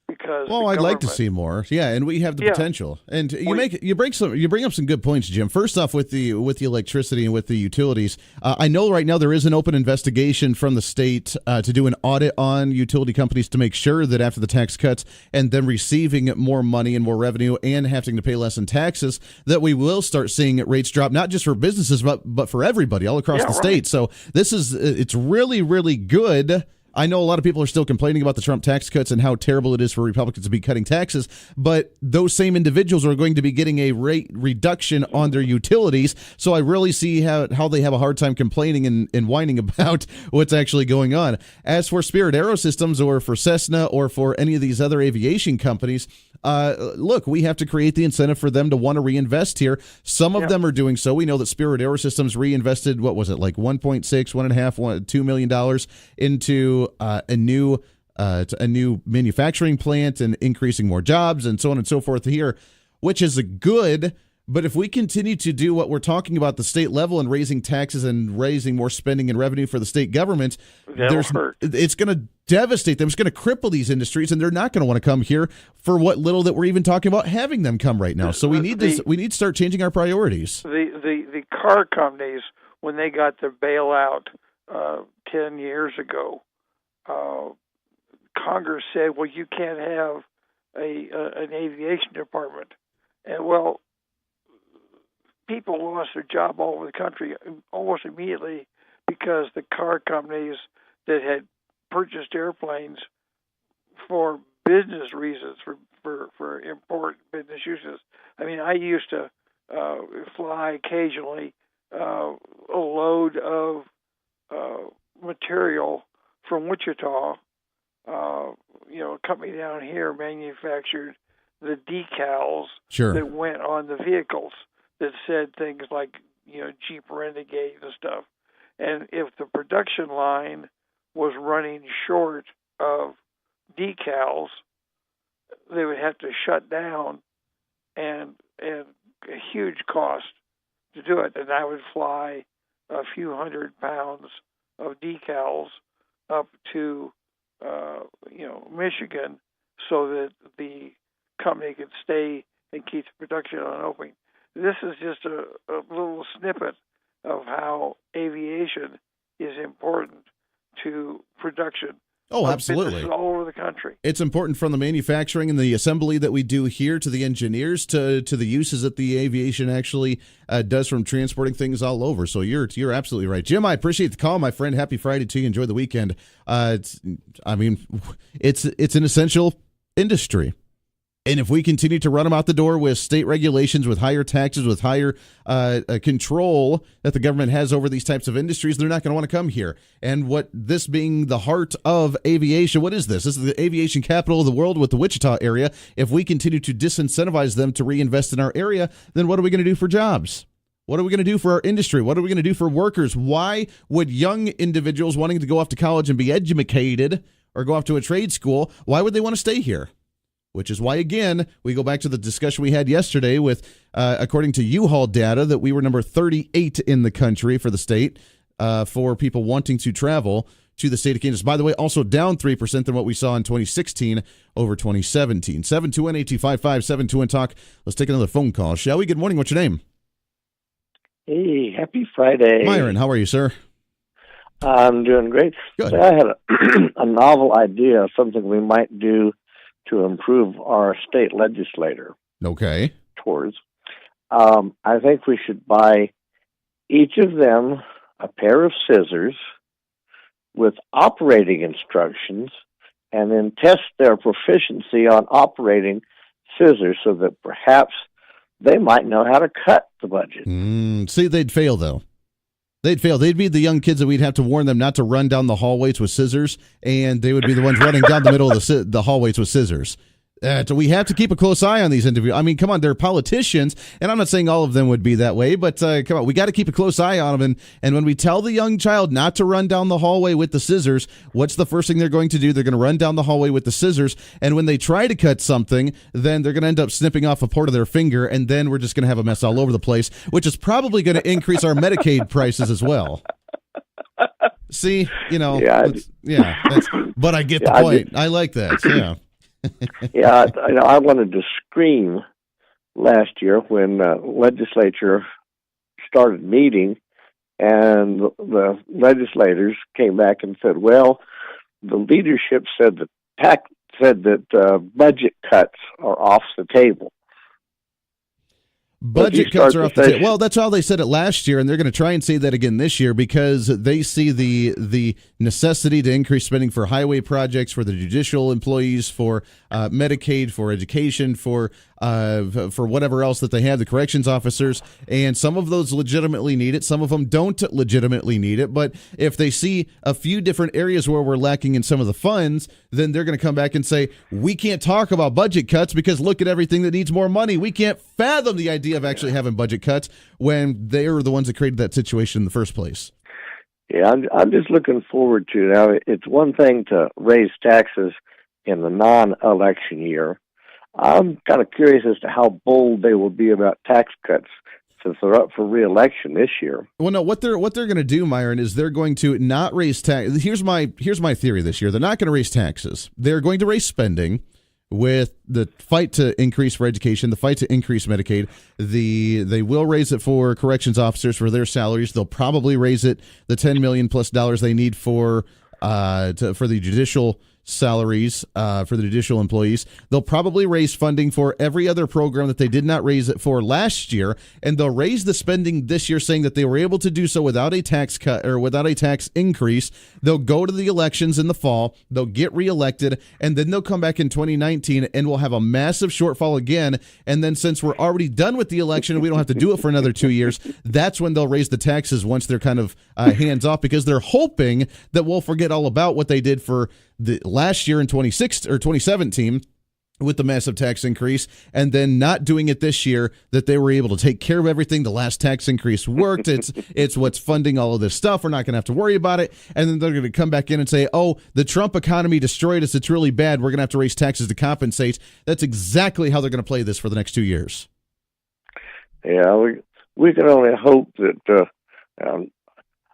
Because
I'd like to see more. Yeah, and we have the potential. And you bring up some good points, Jim. First off, with the electricity and with the utilities, I know right now there is an open investigation from the state to do an audit on utility companies to make sure that after the tax cuts and them receiving more money and more revenue and having to pay less in taxes, that we will start seeing rates drop, not just for businesses but for everybody all across the state. So it's really, really good. I know a lot of people are still complaining about the Trump tax cuts and how terrible it is for Republicans to be cutting taxes, but those same individuals are going to be getting a rate reduction on their utilities. So I really see how they have a hard time complaining and whining about what's actually going on. As for Spirit Aerosystems or for Cessna or for any of these other aviation companies, look, we have to create the incentive for them to want to reinvest here. Some of them are doing so. We know that Spirit Aerosystems reinvested, like $1.6, $1.5, $2 million into a new manufacturing plant and increasing more jobs and so on and so forth here, which is a good. But if we continue to do what we're talking about at the state level and raising taxes and raising more spending and revenue for the state government, it's going to devastate them. It's going to cripple these industries, and they're not going to want to come here for what little that we're even talking about having them come right now. So we need to start changing our priorities.
The car companies, when they got the bailout 10 years ago, Congress said, well, you can't have an aviation department. And, people lost their job all over the country almost immediately because the car companies that had purchased airplanes for business reasons, for important business uses. I mean, I used to fly occasionally a load of material from Wichita. A company down here manufactured the decals that went on the vehicles that said things like, Jeep Renegade and stuff. And if the production line was running short of decals, they would have to shut down, and a huge cost to do it. And I would fly a few hundred pounds of decals up to Michigan, so that the company could stay and keep the production on open. This is just a little snippet of how aviation is important to production.
Oh, absolutely.
All over the country.
It's important from the manufacturing and the assembly that we do here to the engineers to the uses that the aviation actually does from transporting things all over. So you're absolutely right. Jim, I appreciate the call, my friend. Happy Friday to you. Enjoy the weekend. It's an essential industry. And if we continue to run them out the door with state regulations, with higher taxes, with higher control that the government has over these types of industries, they're not going to want to come here. And what this being the heart of aviation, what is this? This is the aviation capital of the world with the Wichita area. If we continue to disincentivize them to reinvest in our area, then what are we going to do for jobs? What are we going to do for our industry? What are we going to do for workers? Why would young individuals wanting to go off to college and be educated or go off to a trade school, why would they want to stay here? Which is why, again, we go back to the discussion we had yesterday with, according to U-Haul data, that we were number 38 in the country for the state for people wanting to travel to the state of Kansas. By the way, also down 3% than what we saw in 2016 over 2017. 721-8255-721-TALK. Let's take another phone call, shall we? Good morning. What's your name?
Hey, happy Friday.
Myron, how are you, sir?
I'm doing great.
Good.
So I had a novel idea of something we might do to improve our state legislator.
Okay.
Towards. I think we should buy each of them a pair of scissors with operating instructions and then test their proficiency on operating scissors so that perhaps they might know how to cut the budget.
See, they'd fail, though. They'd fail. They'd be the young kids that we'd have to warn them not to run down the hallways with scissors, and they would be the ones running down the middle of the hallways with scissors. So we have to keep a close eye on these interviews. I mean, come on, they're politicians, and I'm not saying all of them would be that way, but come on, we got to keep a close eye on them. And when we tell the young child not to run down the hallway with the scissors, what's the first thing they're going to do? They're going to run down the hallway with the scissors, and when they try to cut something, then they're going to end up snipping off a part of their finger, and then we're just going to have a mess all over the place, which is probably going to increase our Medicaid prices as well. See, but I get the point. I like that. Yeah.
Yeah, I wanted to scream last year when legislature started meeting, and the legislators came back and said, "Well, the leadership said that budget cuts are off the table."
Budget cuts are off the table. Well, that's how they said it last year, and they're going to try and say that again this year because they see the necessity to increase spending for highway projects, for the judicial employees, for Medicaid, for education, for whatever else that they have, the corrections officers, and some of those legitimately need it. Some of them don't legitimately need it, but if they see a few different areas where we're lacking in some of the funds, then they're going to come back and say, we can't talk about budget cuts because look at everything that needs more money. We can't fathom the idea of actually having budget cuts when they're the ones that created that situation in the first place.
Yeah, I'm just looking forward to now. It's one thing to raise taxes in the non-election year. I'm kind of curious as to how bold they will be about tax cuts since they're up for re-election this year.
Well, no, what they're going to do, Myron, is they're going to not raise tax. Here's my theory this year. They're not going to raise taxes. They're going to raise spending with the fight to increase for education, the fight to increase Medicaid. They will raise it for corrections officers for their salaries. They'll probably raise it the $10 million plus they need for the judicial salaries for the judicial employees. They'll probably raise funding for every other program that they did not raise it for last year, and they'll raise the spending this year, saying that they were able to do so without a tax cut or without a tax increase. They'll go to the elections in the fall, they'll get reelected, and then they'll come back in 2019 and we'll have a massive shortfall again. And then since we're already done with the election and we don't have to do it for another 2 years, that's when they'll raise the taxes once they're kind of hands off, because they're hoping that we'll forget all about what they did for the last year in 2017 with the massive tax increase, and then not doing it this year, that they were able to take care of everything. The last tax increase worked. It's what's funding all of this stuff. We're not going to have to worry about it. And then they're going to come back in and say, oh, the Trump economy destroyed us. It's really bad. We're going to have to raise taxes to compensate. That's exactly how they're going to play this for the next 2 years.
Yeah, we can only hope that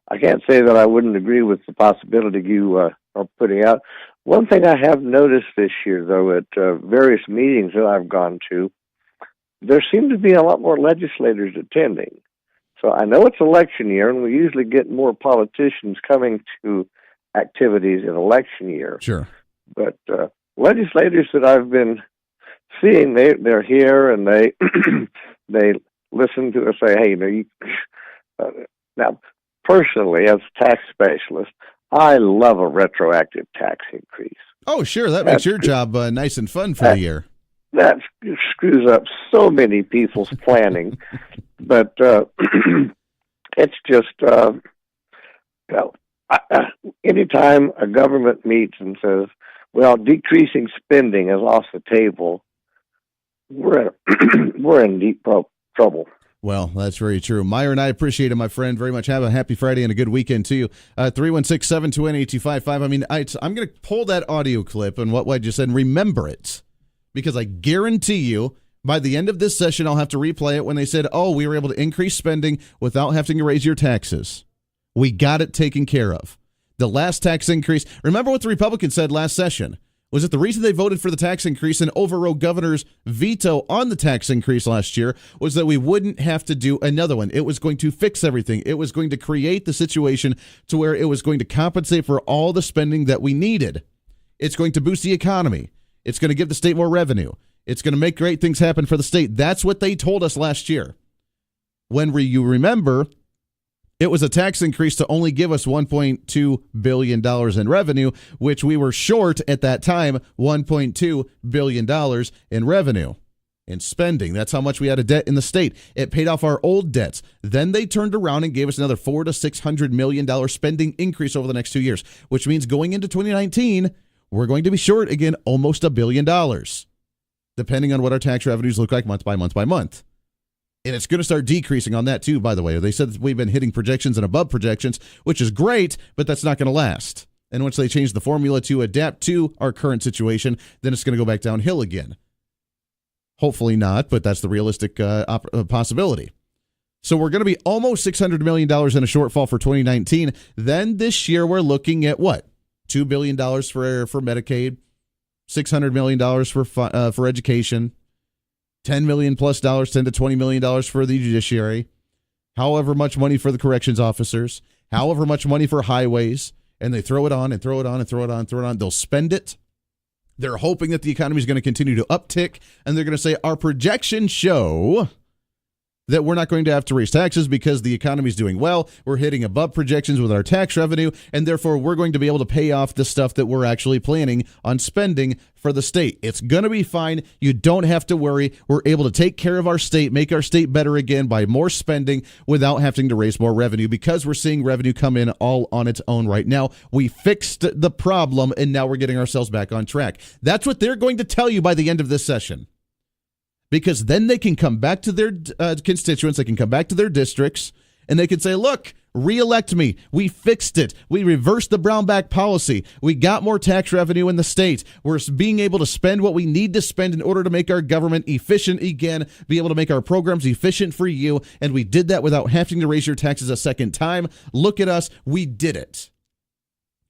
I can't say that I wouldn't agree with the possibility you are putting out. One thing I have noticed this year, though, at various meetings that I've gone to, there seem to be a lot more legislators attending. So I know it's election year, and we usually get more politicians coming to activities in election year.
Sure.
But legislators that I've been seeing, they're here, and they they listen to us say, hey, now, personally, as a tax specialist, I love a retroactive tax increase.
Oh, sure. That makes your job nice and fun for the year. That
screws up so many people's planning. But it's just, anytime a government meets and says, well, decreasing spending is off the table, we're in deep trouble.
Well, that's very true. Myron, I appreciate it, my friend, very much. Have a happy Friday and a good weekend to you. 316-728-8255. I mean, I'm going to pull that audio clip and what I just said and remember it, because I guarantee you by the end of this session, I'll have to replay it when they said, oh, we were able to increase spending without having to raise your taxes. We got it taken care of. The last tax increase, remember what the Republicans said last session? Was it the reason they voted for the tax increase and overrode governor's veto on the tax increase last year was that we wouldn't have to do another one. It was going to fix everything. It was going to create the situation to where it was going to compensate for all the spending that we needed. It's going to boost the economy. It's going to give the state more revenue. It's going to make great things happen for the state. That's what they told us last year. When you remember, it was a tax increase to only give us $1.2 billion in revenue, which we were short at that time, $1.2 billion in revenue and spending. That's how much we had a debt in the state. It paid off our old debts. Then they turned around and gave us another $400 to $600 million spending increase over the next 2 years, which means going into 2019, we're going to be short again almost $1 billion, depending on what our tax revenues look like month by month by month. And it's going to start decreasing on that, too, by the way. They said that we've been hitting projections and above projections, which is great, but that's not going to last. And once they change the formula to adapt to our current situation, then it's going to go back downhill again. Hopefully not, but that's the realistic possibility. So we're going to be almost $600 million in a shortfall for 2019. Then this year we're looking at what? $2 billion for Medicaid, $600 million for education, $10 million plus dollars, $10 to $20 million for the judiciary, however much money for the corrections officers, however much money for highways, and they throw it on and throw it on and throw it on and throw it on. They'll spend it. They're hoping that the economy is going to continue to uptick, and they're going to say our projections show that we're not going to have to raise taxes because the economy is doing well. We're hitting above projections with our tax revenue, and therefore we're going to be able to pay off the stuff that we're actually planning on spending for the state. It's going to be fine. You don't have to worry. We're able to take care of our state, make our state better again by more spending without having to raise more revenue because we're seeing revenue come in all on its own right now. We fixed the problem, and now we're getting ourselves back on track. That's what they're going to tell you by the end of this session. Because then they can come back to their constituents, they can come back to their districts, and they can say, look, reelect me. We fixed it. We reversed the Brownback policy. We got more tax revenue in the state. We're being able to spend what we need to spend in order to make our government efficient again, be able to make our programs efficient for you, and we did that without having to raise your taxes a second time. Look at us. We did it.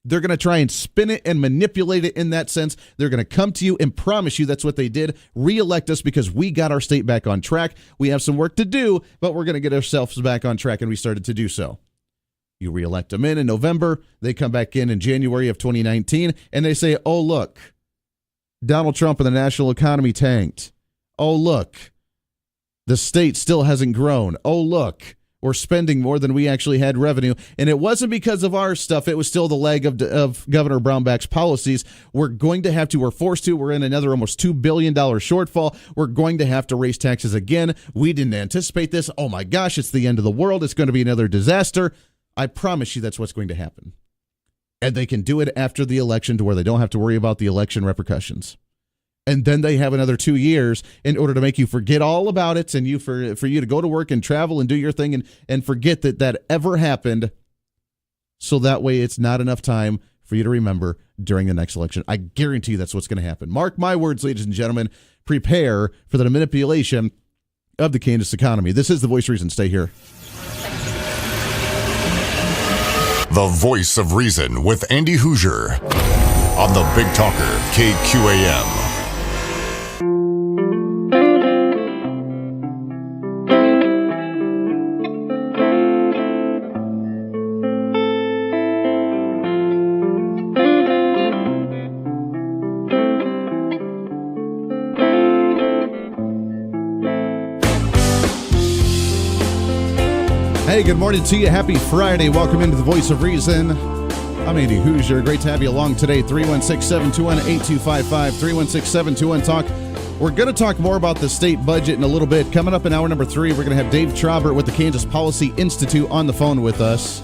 They're going to try and spin it and manipulate it in that sense. They're going to come to you and promise you that's what they did. Reelect us because we got our state back on track. We have some work to do, but we're going to get ourselves back on track, and we started to do so. You reelect them in November. They come back in January of 2019, and they say, oh, look, Donald Trump and the national economy tanked. Oh, look, the state still hasn't grown. Oh, look. We're spending more than we actually had revenue. And it wasn't because of our stuff. It was still the leg of Governor Brownback's policies. We're forced to. We're in another almost $2 billion shortfall. We're going to have to raise taxes again. We didn't anticipate this. Oh my gosh, it's the end of the world. It's going to be another disaster. I promise you that's what's going to happen. And they can do it after the election to where they don't have to worry about the election repercussions. And then they have another 2 years in order to make you forget all about it and for you to go to work and travel and do your thing and forget that ever happened. So that way it's not enough time for you to remember during the next election. I guarantee you that's what's going to happen. Mark my words, ladies and gentlemen. Prepare for the manipulation of the Kansas economy. This is the Voice of Reason. Stay here.
The voice of reason with Andy Hoosier on the Big Talker, KQAM.
Hey, good morning to you. Happy Friday. Welcome into the Voice of Reason. I'm Andy Hoosier. Great to have you along today. 316-721-8255, 316-721-TALK. We're going to talk more about the state budget in a little bit. Coming up in hour number 3, we're going to have Dave Trabert with the Kansas Policy Institute on the phone with us.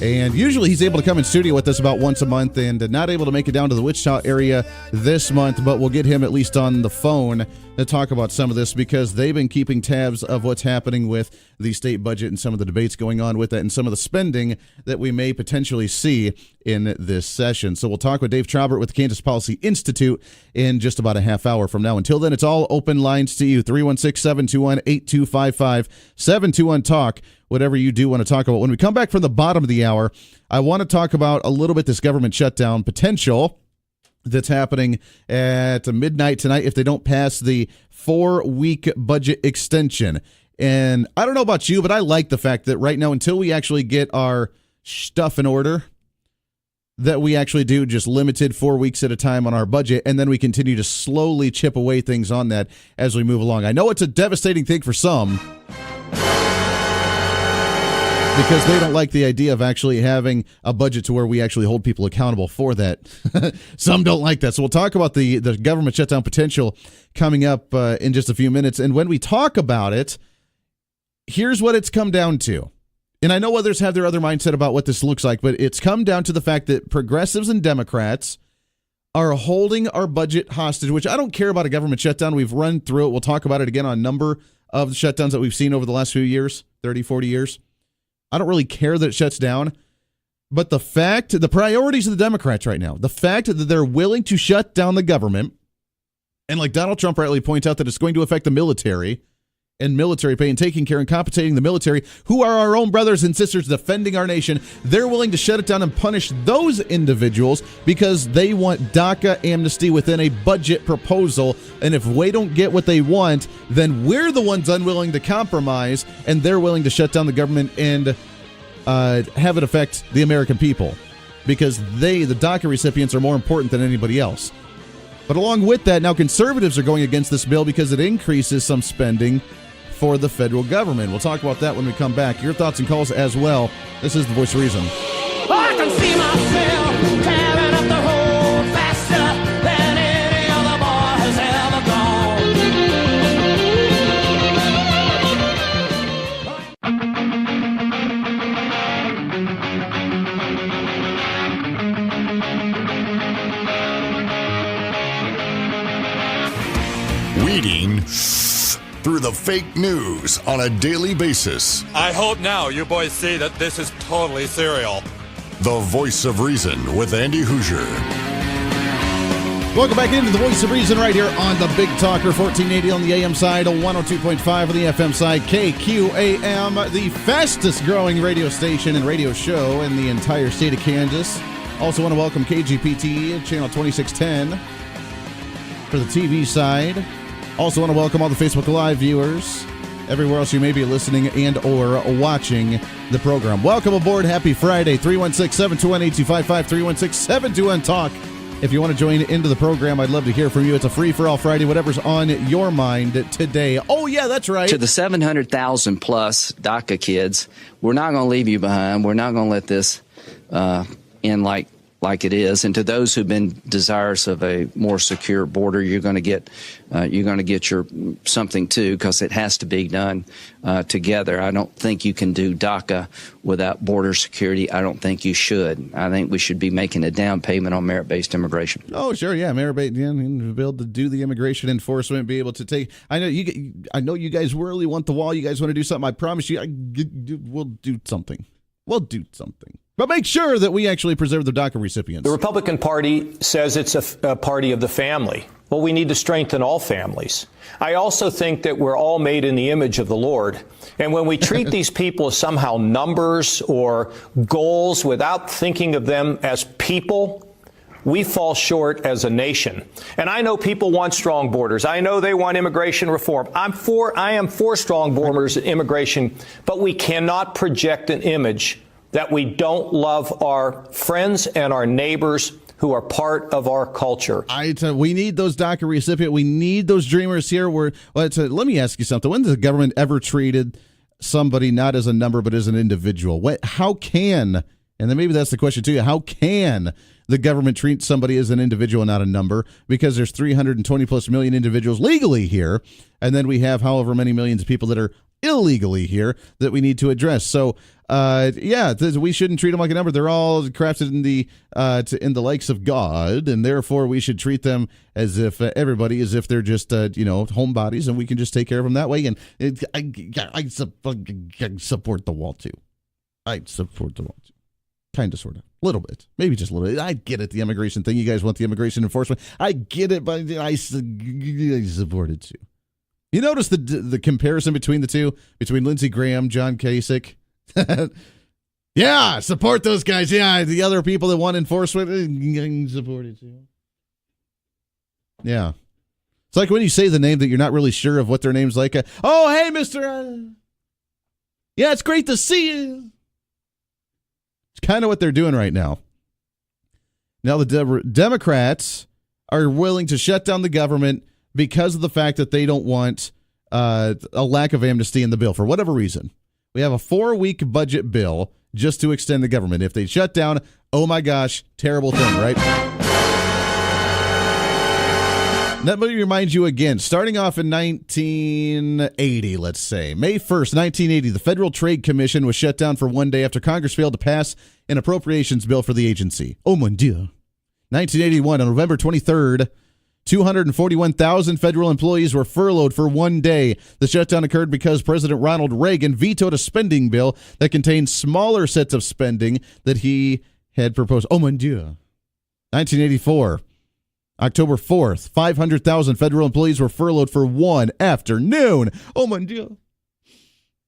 And usually he's able to come in studio with us about once a month, and not able to make it down to the Wichita area this month, but we'll get him at least on the phone to talk about some of this, because they've been keeping tabs of what's happening with the state budget and some of the debates going on with it and some of the spending that we may potentially see in this session. So we'll talk with Dave Trabert with the Kansas Policy Institute in just about a half hour from now. Until then, it's all open lines to you. 316-721-8255, 721-TALK. Whatever you do want to talk about. When we come back from the bottom of the hour, I want to talk about a little bit this government shutdown potential that's happening at midnight tonight if they don't pass the 4-week budget extension. And I don't know about you, but I like the fact that right now, until we actually get our stuff in order, that we actually do just limited 4 weeks at a time on our budget, and then we continue to slowly chip away things on that as we move along. I know it's a devastating thing for some, because they don't like the idea of actually having a budget to where we actually hold people accountable for that. Some don't like that. So we'll talk about the government shutdown potential coming up in just a few minutes. And when we talk about it, here's what it's come down to. And I know others have their other mindset about what this looks like, but it's come down to the fact that progressives and Democrats are holding our budget hostage, which I don't care about a government shutdown. We've run through it. We'll talk about it again on a number of the shutdowns that we've seen over the last few years, 30, 40 years. I don't really care that it shuts down, but the priorities of the Democrats right now, the fact that they're willing to shut down the government, and like Donald Trump rightly points out, that it's going to affect the military and military pay and taking care and compensating the military, who are our own brothers and sisters defending our nation. They're willing to shut it down and punish those individuals because they want DACA amnesty within a budget proposal. And if we don't get what they want, then we're the ones unwilling to compromise, and they're willing to shut down the government and have it affect the American people, because the DACA recipients, are more important than anybody else. But along with that, now conservatives are going against this bill because it increases some spending for the federal government. We'll talk about that when we come back. Your thoughts and calls as well. This is the Voice of Reason.
I can see myself tearing up the road faster than any other boy has ever
gone. Weeding through the fake news on a daily basis.
I hope now you boys see that this is totally serial.
The Voice of Reason with Andy Hoosier.
Welcome back into the Voice of Reason right here on the Big Talker, 1480 on the AM side, 102.5 on the FM side, KQAM, the fastest growing radio station and radio show in the entire state of Kansas. Also want to welcome KGPT, channel 2610 for the TV side. Also want to welcome all the Facebook Live viewers, everywhere else you may be listening and or watching the program. Welcome aboard. Happy Friday. 316-721-8255, 316-721-TALK. If you want to join into the program, I'd love to hear from you. It's a free-for-all Friday, whatever's on your mind today. Oh, yeah, that's right.
To the 700,000 plus DACA kids, we're not going to leave you behind. We're not going to let this end like it is. And to those who've been desirous of a more secure border, you're going to get your something too, because it has to be done together. I don't think you can do DACA without border security. I don't think you should. I think we should be making a down payment on merit-based immigration.
Oh, sure, yeah, merit-based, yeah, be able to do the immigration enforcement, be able to take. I know you guys really want the wall. You guys want to do something. I promise you, we'll do something. We'll do something. But make sure that we actually preserve the DACA recipients.
The Republican Party says it's a party of the family. Well, we need to strengthen all families. I also think that we're all made in the image of the Lord. And when we treat these people as somehow numbers or goals without thinking of them as people, we fall short as a nation. And I know people want strong borders. I know they want immigration reform. I am for strong borders and immigration, but we cannot project an image that we don't love our friends and our neighbors who are part of our culture.
We need those DACA recipients. We need those dreamers here. Let me ask you something. When has the government ever treated somebody not as a number but as an individual? How can, and then maybe that's the question to you, how can the government treat somebody as an individual, not a number? Because there's 320 plus million individuals legally here, and then we have however many millions of people that are illegally here that we need to address. So, we shouldn't treat them like a number. They're all crafted in the likes of God, and therefore we should treat them as if everybody, as if they're just homebodies, and we can just take care of them that way. And I support the wall too. I support the wall too. Kind of, sort of, a little bit, maybe just a little bit. I get it, the immigration thing. You guys want the immigration enforcement. I get it, but I support it too. You notice the comparison between the two, between Lindsey Graham, John Kasich. Yeah, support those guys. Yeah, the other people that want enforcement, support it too. Yeah. It's like when you say the name that you're not really sure of what their name's like. Oh, hey, Mr. Yeah, it's great to see you. It's kind of what they're doing right now. Now, the Democrats are willing to shut down the government because of the fact that they don't want a lack of amnesty in the bill for whatever reason. We have a 4-week budget bill just to extend the government. If they shut down, oh my gosh, terrible thing, right? Let me remind you again, starting off in 1980, let's say, May 1st, 1980, the Federal Trade Commission was shut down for one day after Congress failed to pass an appropriations bill for the agency. Oh mon Dieu. 1981, on November 23rd, 241,000 federal employees were furloughed for one day. The shutdown occurred because President Ronald Reagan vetoed a spending bill that contained smaller sets of spending that he had proposed. Oh mon Dieu. 1984, October 4th, 500,000 federal employees were furloughed for one afternoon. Oh mon Dieu.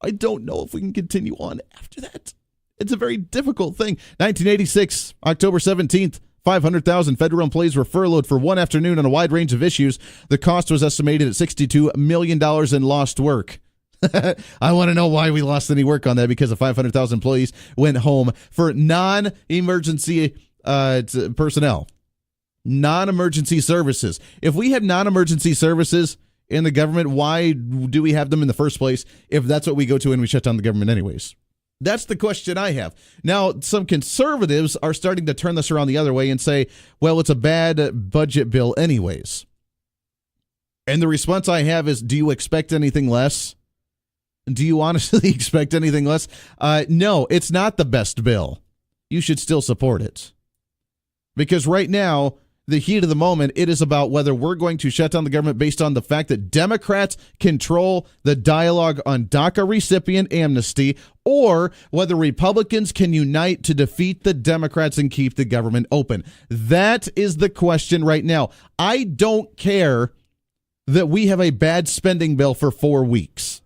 I don't know if we can continue on after that. It's a very difficult thing. 1986, October 17th, 500,000 federal employees were furloughed for one afternoon on a wide range of issues. The cost was estimated at $62 million in lost work. I want to know why we lost any work on that, because of 500,000 employees went home for non-emergency personnel, non-emergency services. If we have non-emergency services in the government, why do we have them in the first place if that's what we go to and we shut down the government anyways? That's the question I have. Now, some conservatives are starting to turn this around the other way and say, well, it's a bad budget bill anyways. And the response I have is, do you expect anything less? Do you honestly expect anything less? No, it's not the best bill. You should still support it. Because right now, the heat of the moment, it is about whether we're going to shut down the government based on the fact that Democrats control the dialogue on DACA recipient amnesty, or whether Republicans can unite to defeat the Democrats and keep the government open. That is the question right now. I don't care that we have a bad spending bill for 4 weeks.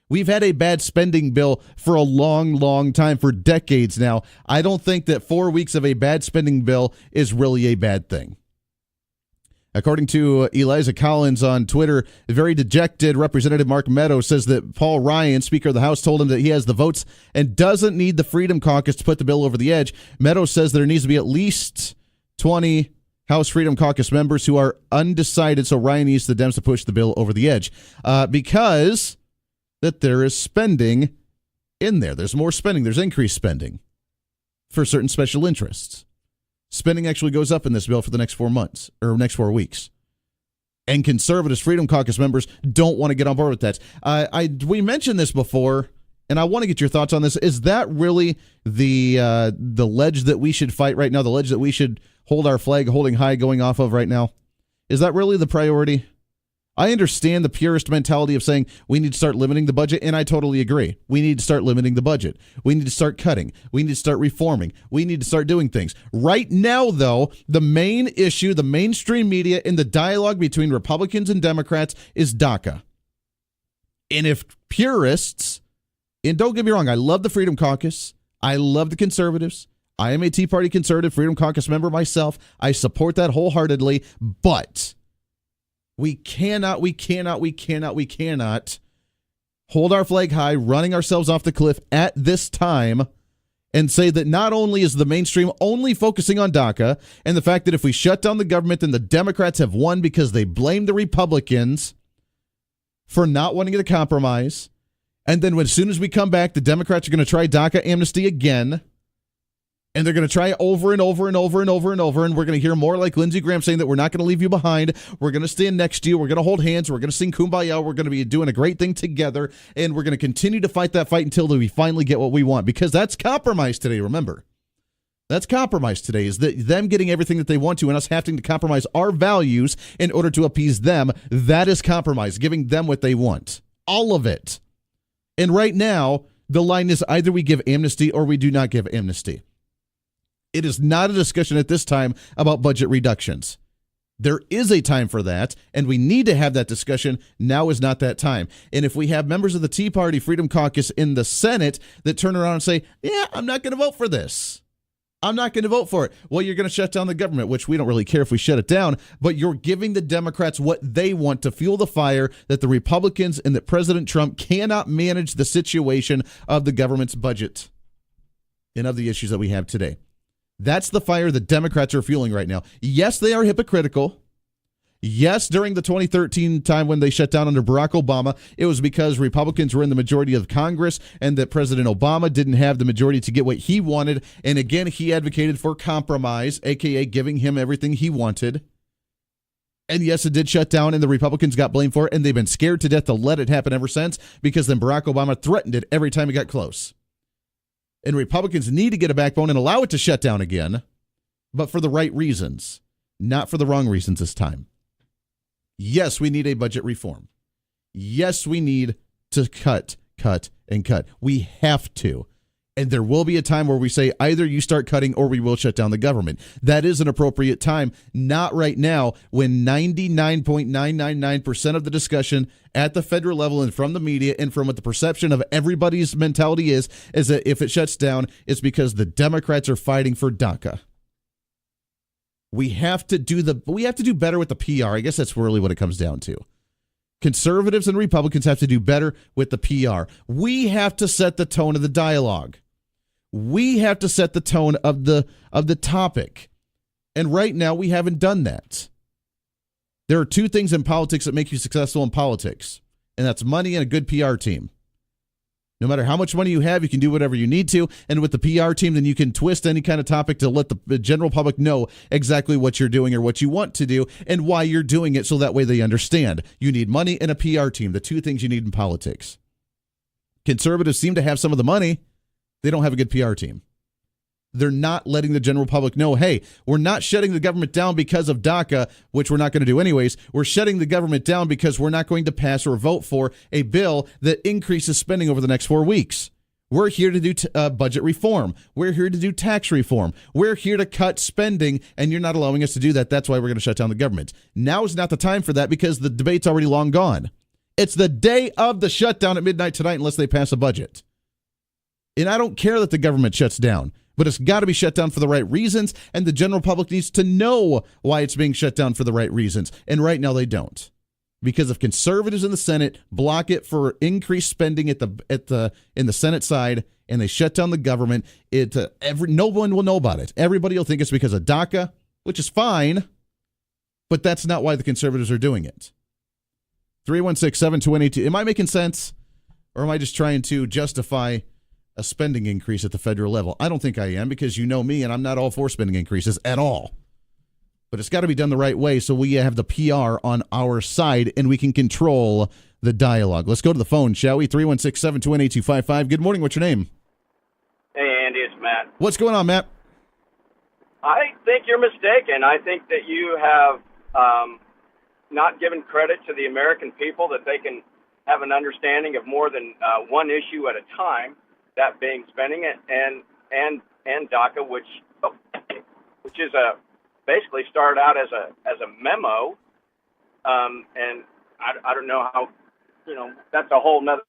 We've had a bad spending bill for a long, long time, for decades now. I don't think that 4 weeks of a bad spending bill is really a bad thing. According to Eliza Collins on Twitter, very dejected Representative Mark Meadows says that Paul Ryan, Speaker of the House, told him that he has the votes and doesn't need the Freedom Caucus to put the bill over the edge. Meadows says there needs to be at least 20 House Freedom Caucus members who are undecided, so Ryan needs the Dems to push the bill over the edge because that there is spending in there. There's more spending. There's increased spending for certain special interests. Spending actually goes up in this bill for the next 4 months or next 4 weeks. And conservatives, Freedom Caucus members don't want to get on board with that. We mentioned this before, and I want to get your thoughts on this. Is that really the ledge that we should fight right now, the ledge that we should hold our flag holding high going off of right now? Is that really the priority? I understand the purist mentality of saying we need to start limiting the budget, and I totally agree. We need to start limiting the budget. We need to start cutting. We need to start reforming. We need to start doing things. Right now, though, the main issue, the mainstream media, in the dialogue between Republicans and Democrats is DACA. And if purists, and don't get me wrong, I love the Freedom Caucus. I love the conservatives. I am a Tea Party conservative Freedom Caucus member myself. I support that wholeheartedly, but we cannot hold our flag high, running ourselves off the cliff at this time, and say that not only is the mainstream only focusing on DACA and the fact that if we shut down the government, then the Democrats have won because they blame the Republicans for not wanting to compromise. And then as soon as we come back, the Democrats are going to try DACA amnesty again. And they're going to try it over and over and over and over and over. And we're going to hear more like Lindsey Graham saying that we're not going to leave you behind. We're going to stand next to you. We're going to hold hands. We're going to sing Kumbaya. We're going to be doing a great thing together. And we're going to continue to fight that fight until we finally get what we want. Because that's compromise today, remember. That's compromise today, is that them getting everything that they want to and us having to compromise our values in order to appease them. That is compromise, giving them what they want. All of it. And right now, the line is either we give amnesty or we do not give amnesty. It is not a discussion at this time about budget reductions. There is a time for that, and we need to have that discussion. Now is not that time. And if we have members of the Tea Party Freedom Caucus in the Senate that turn around and say, yeah, I'm not going to vote for this. I'm not going to vote for it. Well, you're going to shut down the government, which we don't really care if we shut it down, but you're giving the Democrats what they want to fuel the fire that the Republicans and that President Trump cannot manage the situation of the government's budget and of the issues that we have today. That's the fire the Democrats are fueling right now. Yes, they are hypocritical. Yes, during the 2013 time when they shut down under Barack Obama, it was because Republicans were in the majority of Congress and that President Obama didn't have the majority to get what he wanted. And again, he advocated for compromise, a.k.a. giving him everything he wanted. And yes, it did shut down, and the Republicans got blamed for it, and they've been scared to death to let it happen ever since because then Barack Obama threatened it every time it got close. And Republicans need to get a backbone and allow it to shut down again, but for the right reasons, not for the wrong reasons this time. Yes, we need a budget reform. Yes, we need to cut. We have to. And there will be a time where we say either you start cutting or we will shut down the government. That is an appropriate time, not right now when 99.999% of the discussion at the federal level and from the media and from what the perception of everybody's mentality is that if it shuts down, it's because the Democrats are fighting for DACA. We have to do better with the PR. I guess that's really what it comes down to. Conservatives and Republicans have to do better with the PR. We have to set the tone of the dialogue. We have to set the tone of the topic. And right now we haven't done that. There are two things in politics that make you successful in politics, and that's money and a good PR team. No matter how much money you have, you can do whatever you need to. And with the PR team, then you can twist any kind of topic to let the general public know exactly what you're doing or what you want to do and why you're doing it so that way they understand. You need money and a PR team, the two things you need in politics. Conservatives seem to have some of the money. They don't have a good PR team. They're not letting the general public know, hey, we're not shutting the government down because of DACA, which we're not going to do anyways. We're shutting the government down because we're not going to pass or vote for a bill that increases spending over the next 4 weeks. We're here to do budget reform. We're here to do tax reform. We're here to cut spending, and you're not allowing us to do that. That's why we're going to shut down the government. Now is not the time for that because the debate's already long gone. It's the day of the shutdown at midnight tonight unless they pass a budget. And I don't care that the government shuts down. But it's got to be shut down for the right reasons, and the general public needs to know why it's being shut down for the right reasons. And right now they don't. Because if conservatives in the Senate block it for increased spending in the Senate side and they shut down the government, no one will know about it. Everybody will think it's because of DACA, which is fine, but that's not why the conservatives are doing it. 316-721-82. Am I making sense? Or am I just trying to justify a spending increase at the federal level? I don't think I am, because you know me, and I'm not all for spending increases at all. But it's got to be done the right way so we have the PR on our side and we can control the dialogue. Let's go to the phone, shall we? 316-721-8255. Good morning. What's your name?
Hey, Andy, it's Matt.
What's going on, Matt?
I think you're mistaken. I think that you have not giving credit to the American people that they can have an understanding of more than one issue at a time, that being spending it and DACA, which is basically started out as a memo, and I don't know how, that's a whole nother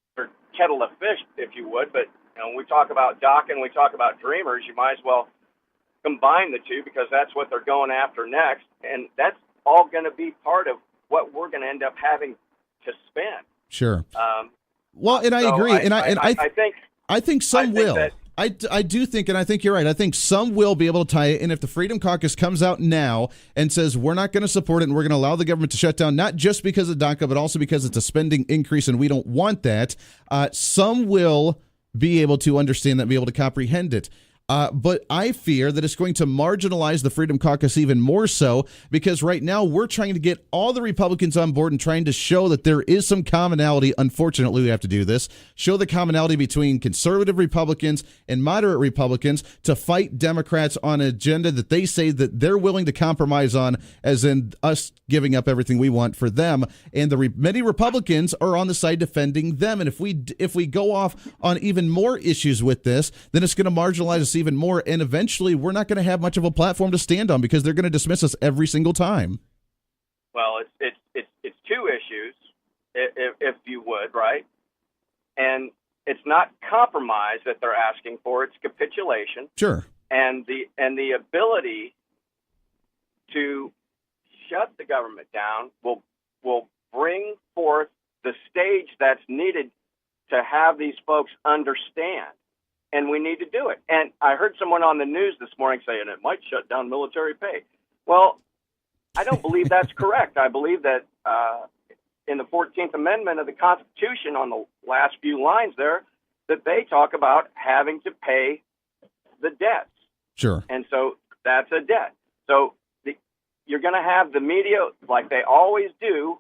kettle of fish, if you would, but when we talk about DACA and we talk about Dreamers, you might as well combine the two, because that's what they're going after next, and that's all going to be part of what we're going to end up having to spend.
Sure. Well, and I agree, I think some will. I do think, and I think you're right, I think some will be able to tie it, and if the Freedom Caucus comes out now and says we're not going to support it and we're going to allow the government to shut down, not just because of DACA, but also because it's a spending increase and we don't want that, some will be able to understand that, be able to comprehend it. But I fear that it's going to marginalize the Freedom Caucus even more so, because right now we're trying to get all the Republicans on board and trying to show that there is some commonality. Unfortunately, we have to do this. Show the commonality between conservative Republicans and moderate Republicans to fight Democrats on an agenda that they say that they're willing to compromise on, as in us giving up everything we want for them. And many Republicans are on the side defending them. And if we go off on even more issues with this, then it's going to marginalize us even more, and eventually we're not going to have much of a platform to stand on, because they're going to dismiss us every single time.
Well, it's two issues, if you would, right? And it's not compromise that they're asking for; it's capitulation.
Sure.
And the ability to shut the government down will bring forth the stage that's needed to have these folks understand. And we need to do it. And I heard someone on the news this morning saying it might shut down military pay. Well, I don't believe that's correct. I believe that in the 14th Amendment of the Constitution, on the last few lines there, that they talk about having to pay the debts.
Sure.
And so that's a debt. So you're going to have the media, like they always do,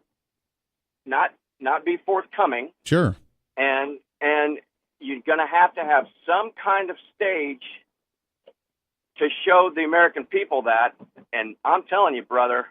not be forthcoming.
Sure.
And you're going to have some kind of stage to show the American people that, and I'm telling you, brother,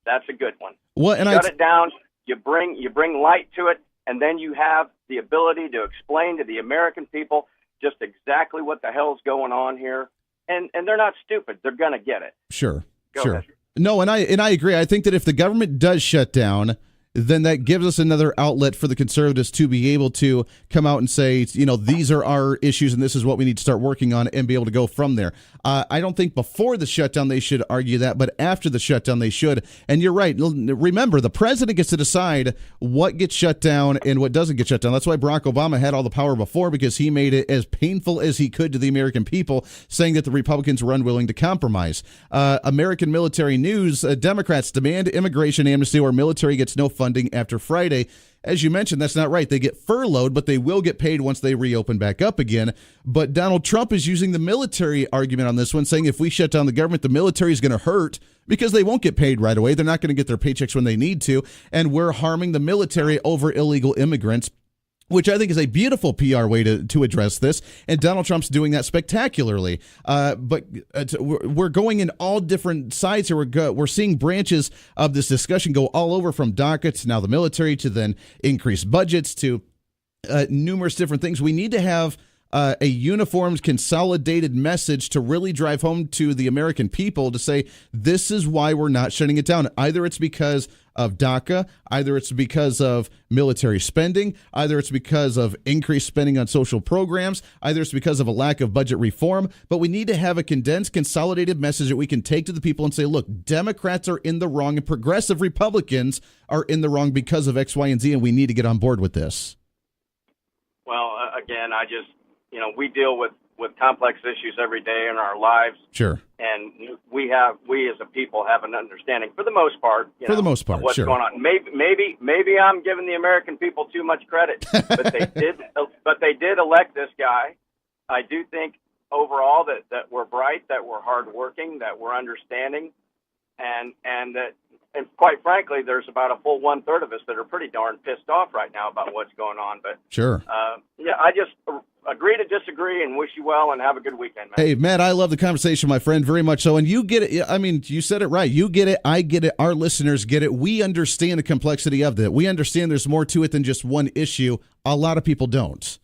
that's a good one.
Well, and
shut it down. You bring light to it, and then you have the ability to explain to the American people just exactly what the hell's going on here. And they're not stupid. They're going to get it.
Sure.
Go
sure.
ahead.
No, and I agree. I think that if the government does shut down, then that gives us another outlet for the conservatives to be able to come out and say, these are our issues and this is what we need to start working on, and be able to go from there. I don't think before the shutdown they should argue that, but after the shutdown they should. And you're right. Remember, the president gets to decide what gets shut down and what doesn't get shut down. That's why Barack Obama had all the power before, because he made it as painful as he could to the American people, saying that the Republicans were unwilling to compromise. American Military News, Democrats demand immigration amnesty or military gets no funding after Friday. As you mentioned, that's not right. They get furloughed, but they will get paid once they reopen back up again. But Donald Trump is using the military argument on this one, saying if we shut down the government, the military is going to hurt because they won't get paid right away. They're not going to get their paychecks when they need to. And we're harming the military over illegal immigrants, which I think is a beautiful PR way to address this. And Donald Trump's doing that spectacularly. But we're going in all different sides here. We're seeing branches of this discussion go all over, from DACA to now the military, to then increased budgets, to numerous different things. We need to have a uniformed, consolidated message to really drive home to the American people to say, this is why we're not shutting it down. Either it's because of DACA, either it's because of military spending, either it's because of increased spending on social programs, either it's because of a lack of budget reform. But we need to have a condensed, consolidated message that we can take to the people and say, look, Democrats are in the wrong and progressive Republicans are in the wrong because of X, Y, and Z, and we need to get on board with this.
Well, again, we deal with complex issues every day in our lives.
Sure.
And we as a people have an understanding, for the most part, of what's
sure.
going on. Maybe I'm giving the American people too much credit, but they did elect this guy. I do think overall that we're bright, that we're hardworking, that we're understanding, And quite frankly, there's about a full 1/3 of us that are pretty darn pissed off right now about what's going on. But
sure,
I just agree to disagree and wish you well and have a good weekend, man.
Hey, Matt, I love the conversation, my friend, very much so. And you get it. I mean, you said it right. You get it. I get it. Our listeners get it. We understand the complexity of that. We understand there's more to it than just one issue. A lot of people don't.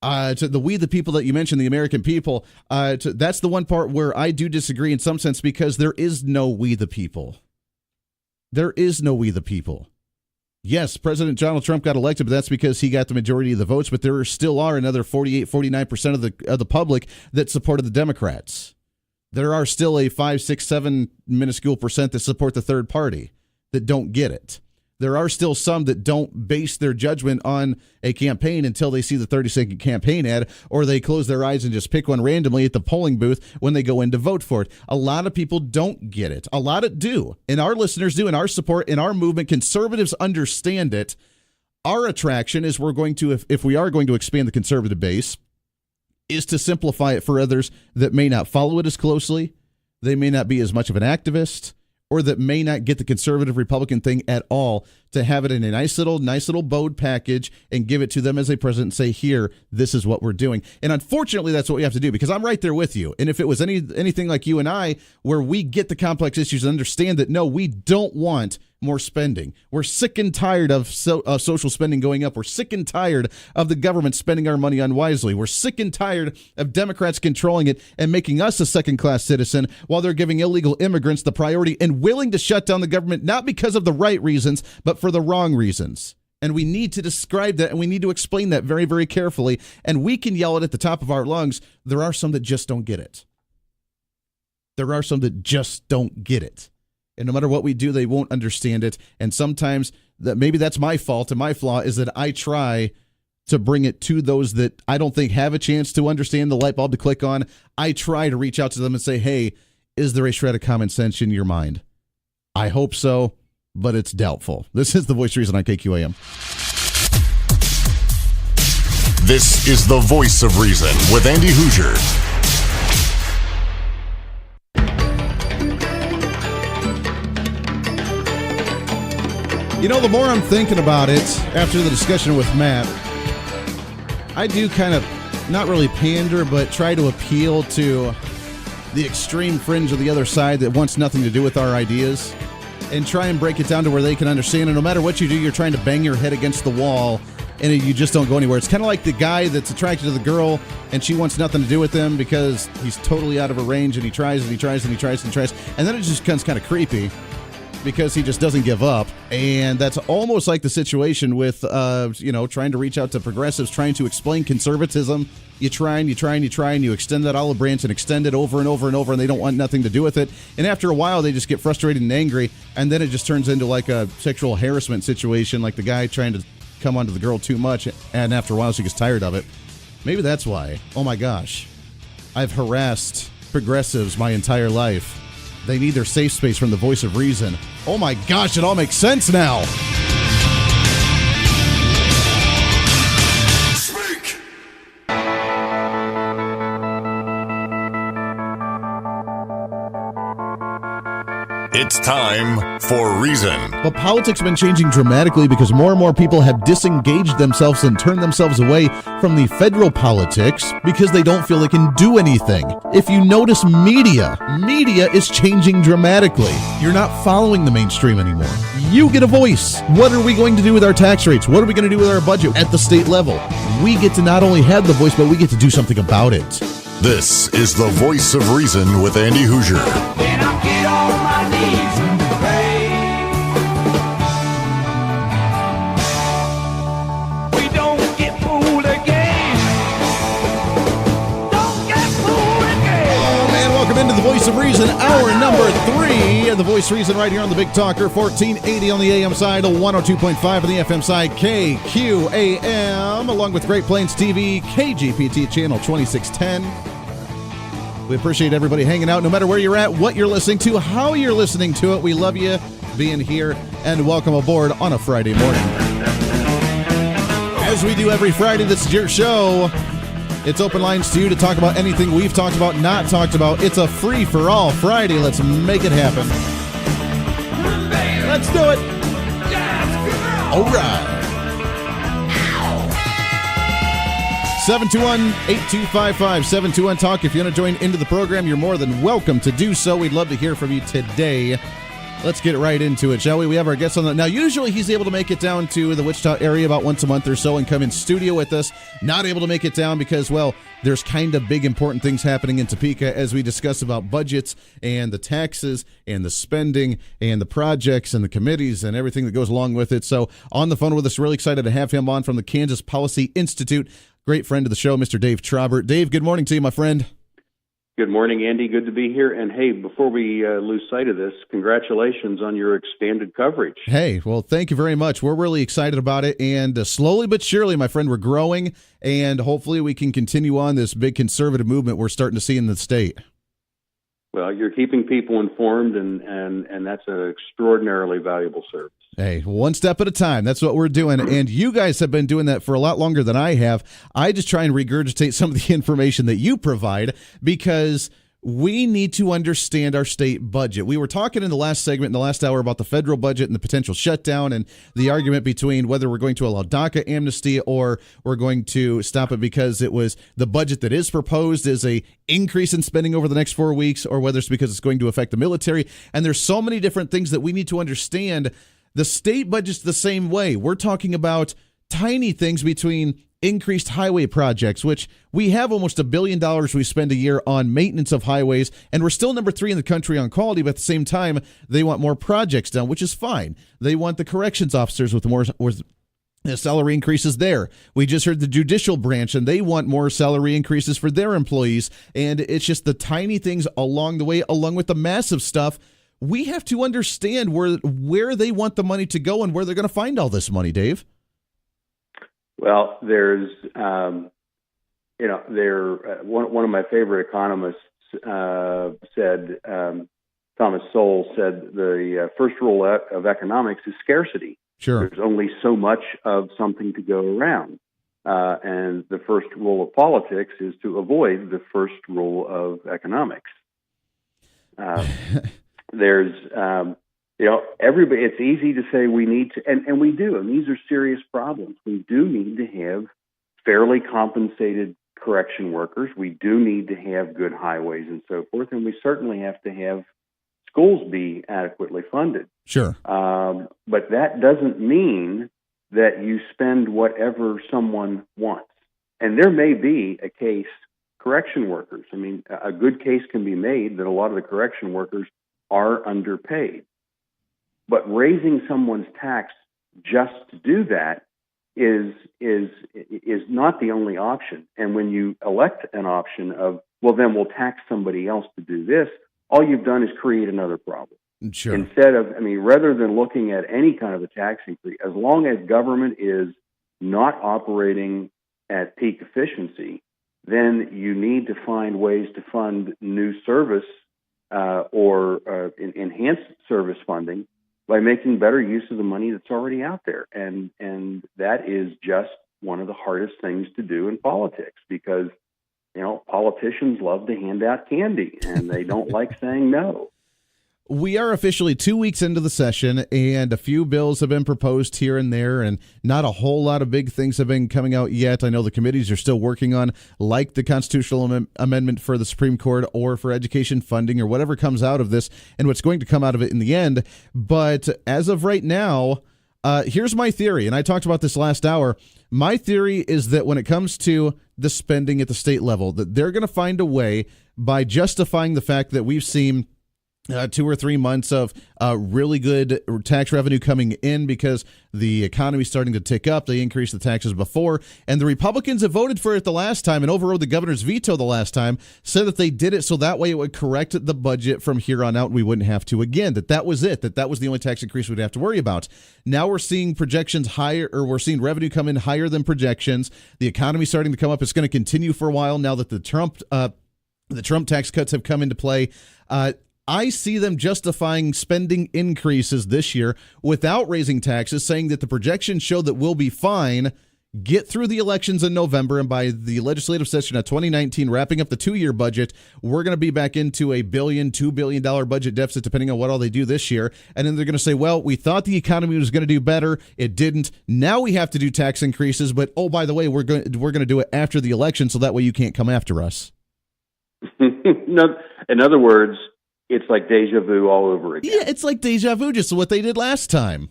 To the people that you mentioned, the American people, that's the one part where I do disagree in some sense, because there is no we the people. There is no we the people. Yes, President Donald Trump got elected, but that's because he got the majority of the votes. But there still are another 48, 49% of the public that supported the Democrats. There are still a 5, 6, 7 minuscule percent that support the third party that don't get it. There are still some that don't base their judgment on a campaign until they see the 30-second campaign ad, or they close their eyes and just pick one randomly at the polling booth when they go in to vote for it. A lot of people don't get it. A lot of do. And our listeners do, and our support, and our movement, conservatives understand it. Our attraction is we're going to, if we are going to expand the conservative base, is to simplify it for others that may not follow it as closely, they may not be as much of an activist, or that may not get the conservative Republican thing at all, to have it in a nice little bowed package and give it to them as a president and say, here, this is what we're doing. And unfortunately, that's what we have to do, because I'm right there with you. And if it was anything like you and I, where we get the complex issues and understand that, no, we don't want more spending. We're sick and tired of social spending going up. We're sick and tired of the government spending our money unwisely. We're sick and tired of Democrats controlling it and making us a second-class citizen while they're giving illegal immigrants the priority and willing to shut down the government, not because of the right reasons, but for the wrong reasons. And we need to describe that, and we need to explain that very, very carefully. And we can yell it at the top of our lungs. There are some that just don't get it. There are some that just don't get it. And no matter what we do, they won't understand it. And sometimes maybe that's my fault, and my flaw is that I try to bring it to those that I don't think have a chance to understand, the light bulb to click on. I try to reach out to them and say, hey, is there a shred of common sense in your mind? I hope so, but it's doubtful. This is the Voice of Reason on KQAM.
This is the Voice of Reason with Andy Hoosier.
You know, the more I'm thinking about it after the discussion with Matt, I do kind of not really pander, but try to appeal to the extreme fringe of the other side that wants nothing to do with our ideas, and try and break it down to where they can understand. And no matter what you do, you're trying to bang your head against the wall, and you just don't go anywhere. It's kind of like the guy that's attracted to the girl, and she wants nothing to do with him because he's totally out of her range, and he tries and he tries and he tries and he tries, and then it just becomes kind of creepy, because he just doesn't give up. And that's almost like the situation with, trying to reach out to progressives, trying to explain conservatism. You try and you try and you try, and you extend that olive branch and extend it over and over and over, and they don't want nothing to do with it. And after a while, they just get frustrated and angry, and then it just turns into like a sexual harassment situation, like the guy trying to come onto the girl too much, and after a while, she gets tired of it. Maybe that's why. Oh my gosh. I've harassed progressives my entire life. They need their safe space from the Voice of Reason. Oh my gosh, it all makes sense now.
Speak. It's time for Reason.
But politics has been changing dramatically because more and more people have disengaged themselves and turned themselves away from the federal politics because they don't feel they can do anything. If you notice media is changing dramatically. You're not following the mainstream anymore. You get a voice. What are we going to do with our tax rates? What are we going to do with our budget at the state level? We get to not only have the voice, but we get to do something about it.
This is the Voice of Reason with Andy Hoosier.
When I get on my knees and pray, we don't get fooled again. Don't get fooled again.
Oh man, welcome into the Voice of Reason, hour number 3. The Voice of Reason right here on the Big Talker, 1480 on the AM side, 102.5 on the FM side, KQAM, along with Great Plains TV, KGPT channel 2610. We appreciate everybody hanging out, no matter where you're at, what you're listening to, how you're listening to it. We love you being here, and welcome aboard on a Friday morning. As we do every Friday, this is your show. It's open lines to you to talk about anything we've talked about, not talked about. It's a free-for-all Friday. Let's make it happen. Let's do it. All right. 721-8255, 721-TALK. If you want to join into the program, you're more than welcome to do so. We'd love to hear from you today. Let's get right into it, shall we? We have our guest on the... Now, usually he's able to make it down to the Wichita area about once a month or so and come in studio with us. Not able to make it down because, well, there's kind of big important things happening in Topeka as we discuss about budgets and the taxes and the spending and the projects and the committees and everything that goes along with it. So on the phone with us, really excited to have him on from the Kansas Policy Institute. Great friend of the show, Mr. Dave Trabert. Dave, good morning to you, my friend.
Good morning, Andy. Good to be here. And hey, before we lose sight of this, congratulations on your expanded coverage.
Hey, well, thank you very much. We're really excited about it. And slowly but surely, my friend, we're growing. And hopefully we can continue on this big conservative movement we're starting to see in the state.
Well, you're keeping people informed, and that's an extraordinarily valuable service.
Hey, one step at a time. That's what we're doing. And you guys have been doing that for a lot longer than I have. I just try and regurgitate some of the information that you provide because we need to understand our state budget. We were talking in the last segment, in the last hour, about the federal budget and the potential shutdown and the argument between whether we're going to allow DACA amnesty or we're going to stop it because it was the budget that is proposed is a increase in spending over the next 4 weeks, or whether it's because it's going to affect the military. And there's so many different things that we need to understand. The state budget's the same way. We're talking about tiny things between increased highway projects, which we have almost $1 billion we spend a year on maintenance of highways, and we're still number 3 in the country on quality, but at the same time, they want more projects done, which is fine. They want the corrections officers with more salary increases there. We just heard the judicial branch, and they want more salary increases for their employees, and it's just the tiny things along the way, along with the massive stuff. We have to understand where they want the money to go and where they're going to find all this money, Dave.
Well, there's, one of my favorite economists said, Thomas Sowell said, the first rule of economics is scarcity.
Sure.
There's only so much of something to go around. And the first rule of politics is to avoid the first rule of economics. There's, everybody, it's easy to say we need to, and we do, and these are serious problems. We do need to have fairly compensated correction workers. We do need to have good highways and so forth, and we certainly have to have schools be adequately funded.
Sure.
But that doesn't mean that you spend whatever someone wants. And there may be a case, correction workers. I mean, a good case can be made that a lot of the correction workers are underpaid. But raising someone's tax just to do that is not the only option. And when you elect an option of, well, then we'll tax somebody else to do this, all you've done is create another problem.
Sure.
Instead of, rather than looking at any kind of a tax increase, as long as government is not operating at peak efficiency, then you need to find ways to fund new service or enhanced service funding by making better use of the money that's already out there. And that is just one of the hardest things to do in politics because, politicians love to hand out candy and they don't like saying no.
We are officially 2 weeks into the session, and a few bills have been proposed here and there, and not a whole lot of big things have been coming out yet. I know the committees are still working on, like the constitutional amendment for the Supreme Court or for education funding or whatever comes out of this and what's going to come out of it in the end. But as of right now, here's my theory, and I talked about this last hour. My theory is that when it comes to the spending at the state level, that they're going to find a way by justifying the fact that we've seen 2 or 3 months of really good tax revenue coming in because the economy is starting to tick up. They increased the taxes before, and the Republicans have voted for it the last time and overrode the governor's veto the last time, said that they did it so that way it would correct the budget from here on out and we wouldn't have to again, that was it, that was the only tax increase we'd have to worry about. Now we're seeing projections higher, or we're seeing revenue come in higher than projections. The economy's starting to come up. It's going to continue for a while now that the Trump tax cuts have come into play. I see them justifying spending increases this year without raising taxes, saying that the projections show that we'll be fine, get through the elections in November, and by the legislative session of 2019, wrapping up the 2-year budget, we're going to be back into a $2 billion budget deficit, depending on what all they do this year. And then they're going to say, well, we thought the economy was going to do better. It didn't. Now we have to do tax increases. But, oh, by the way, we're going to do it after the election, so that way you can't come after us.
No, in other words, it's like deja vu all over again.
Yeah, it's like deja vu, just what they did last time.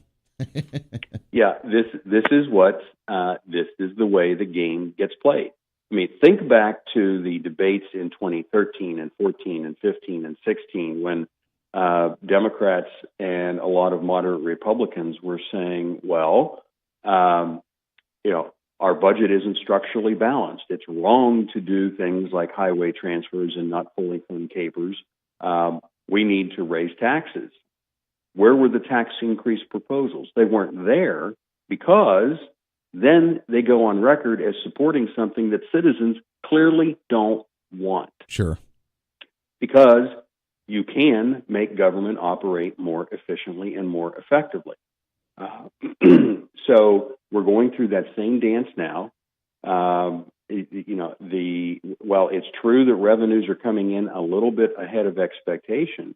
Yeah, this is the way the game gets played. I mean, think back to the debates in 2013 and 14 and 15 and 16 when Democrats and a lot of moderate Republicans were saying, well, our budget isn't structurally balanced. It's wrong to do things like highway transfers and not fully fund capers. We need to raise taxes. Where were the tax increase proposals? They weren't there because then they go on record as supporting something that citizens clearly don't want.
Sure.
Because you can make government operate more efficiently and more effectively. So we're going through that same dance now. It's true that revenues are coming in a little bit ahead of expectation.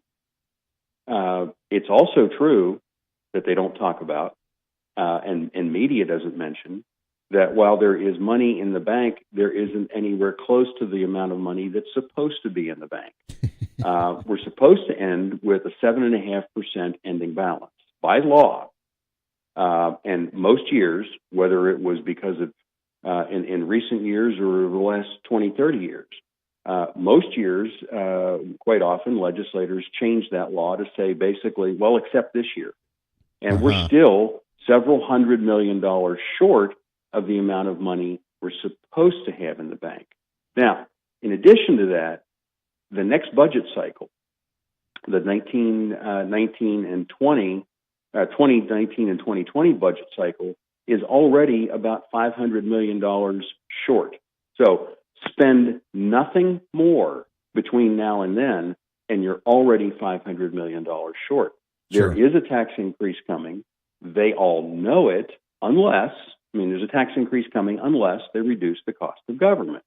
It's also true that they don't talk about, and media doesn't mention, that while there is money in the bank, there isn't anywhere close to the amount of money that's supposed to be in the bank. We're supposed to end with a 7.5% ending balance by law. And most years, whether it was because of in recent years or the last 20, 30 years, most years, quite often, legislators change that law to say basically, well, except this year. And we're still several $100 million short of the amount of money we're supposed to have in the bank. Now, in addition to that, the next budget cycle, the 2019 and 2020 budget cycle, is already about $500 million short. So spend nothing more between now and then, and you're already $500 million short.
Sure.
There is a tax increase coming. They all know it, there's a tax increase coming unless they reduce the cost of government.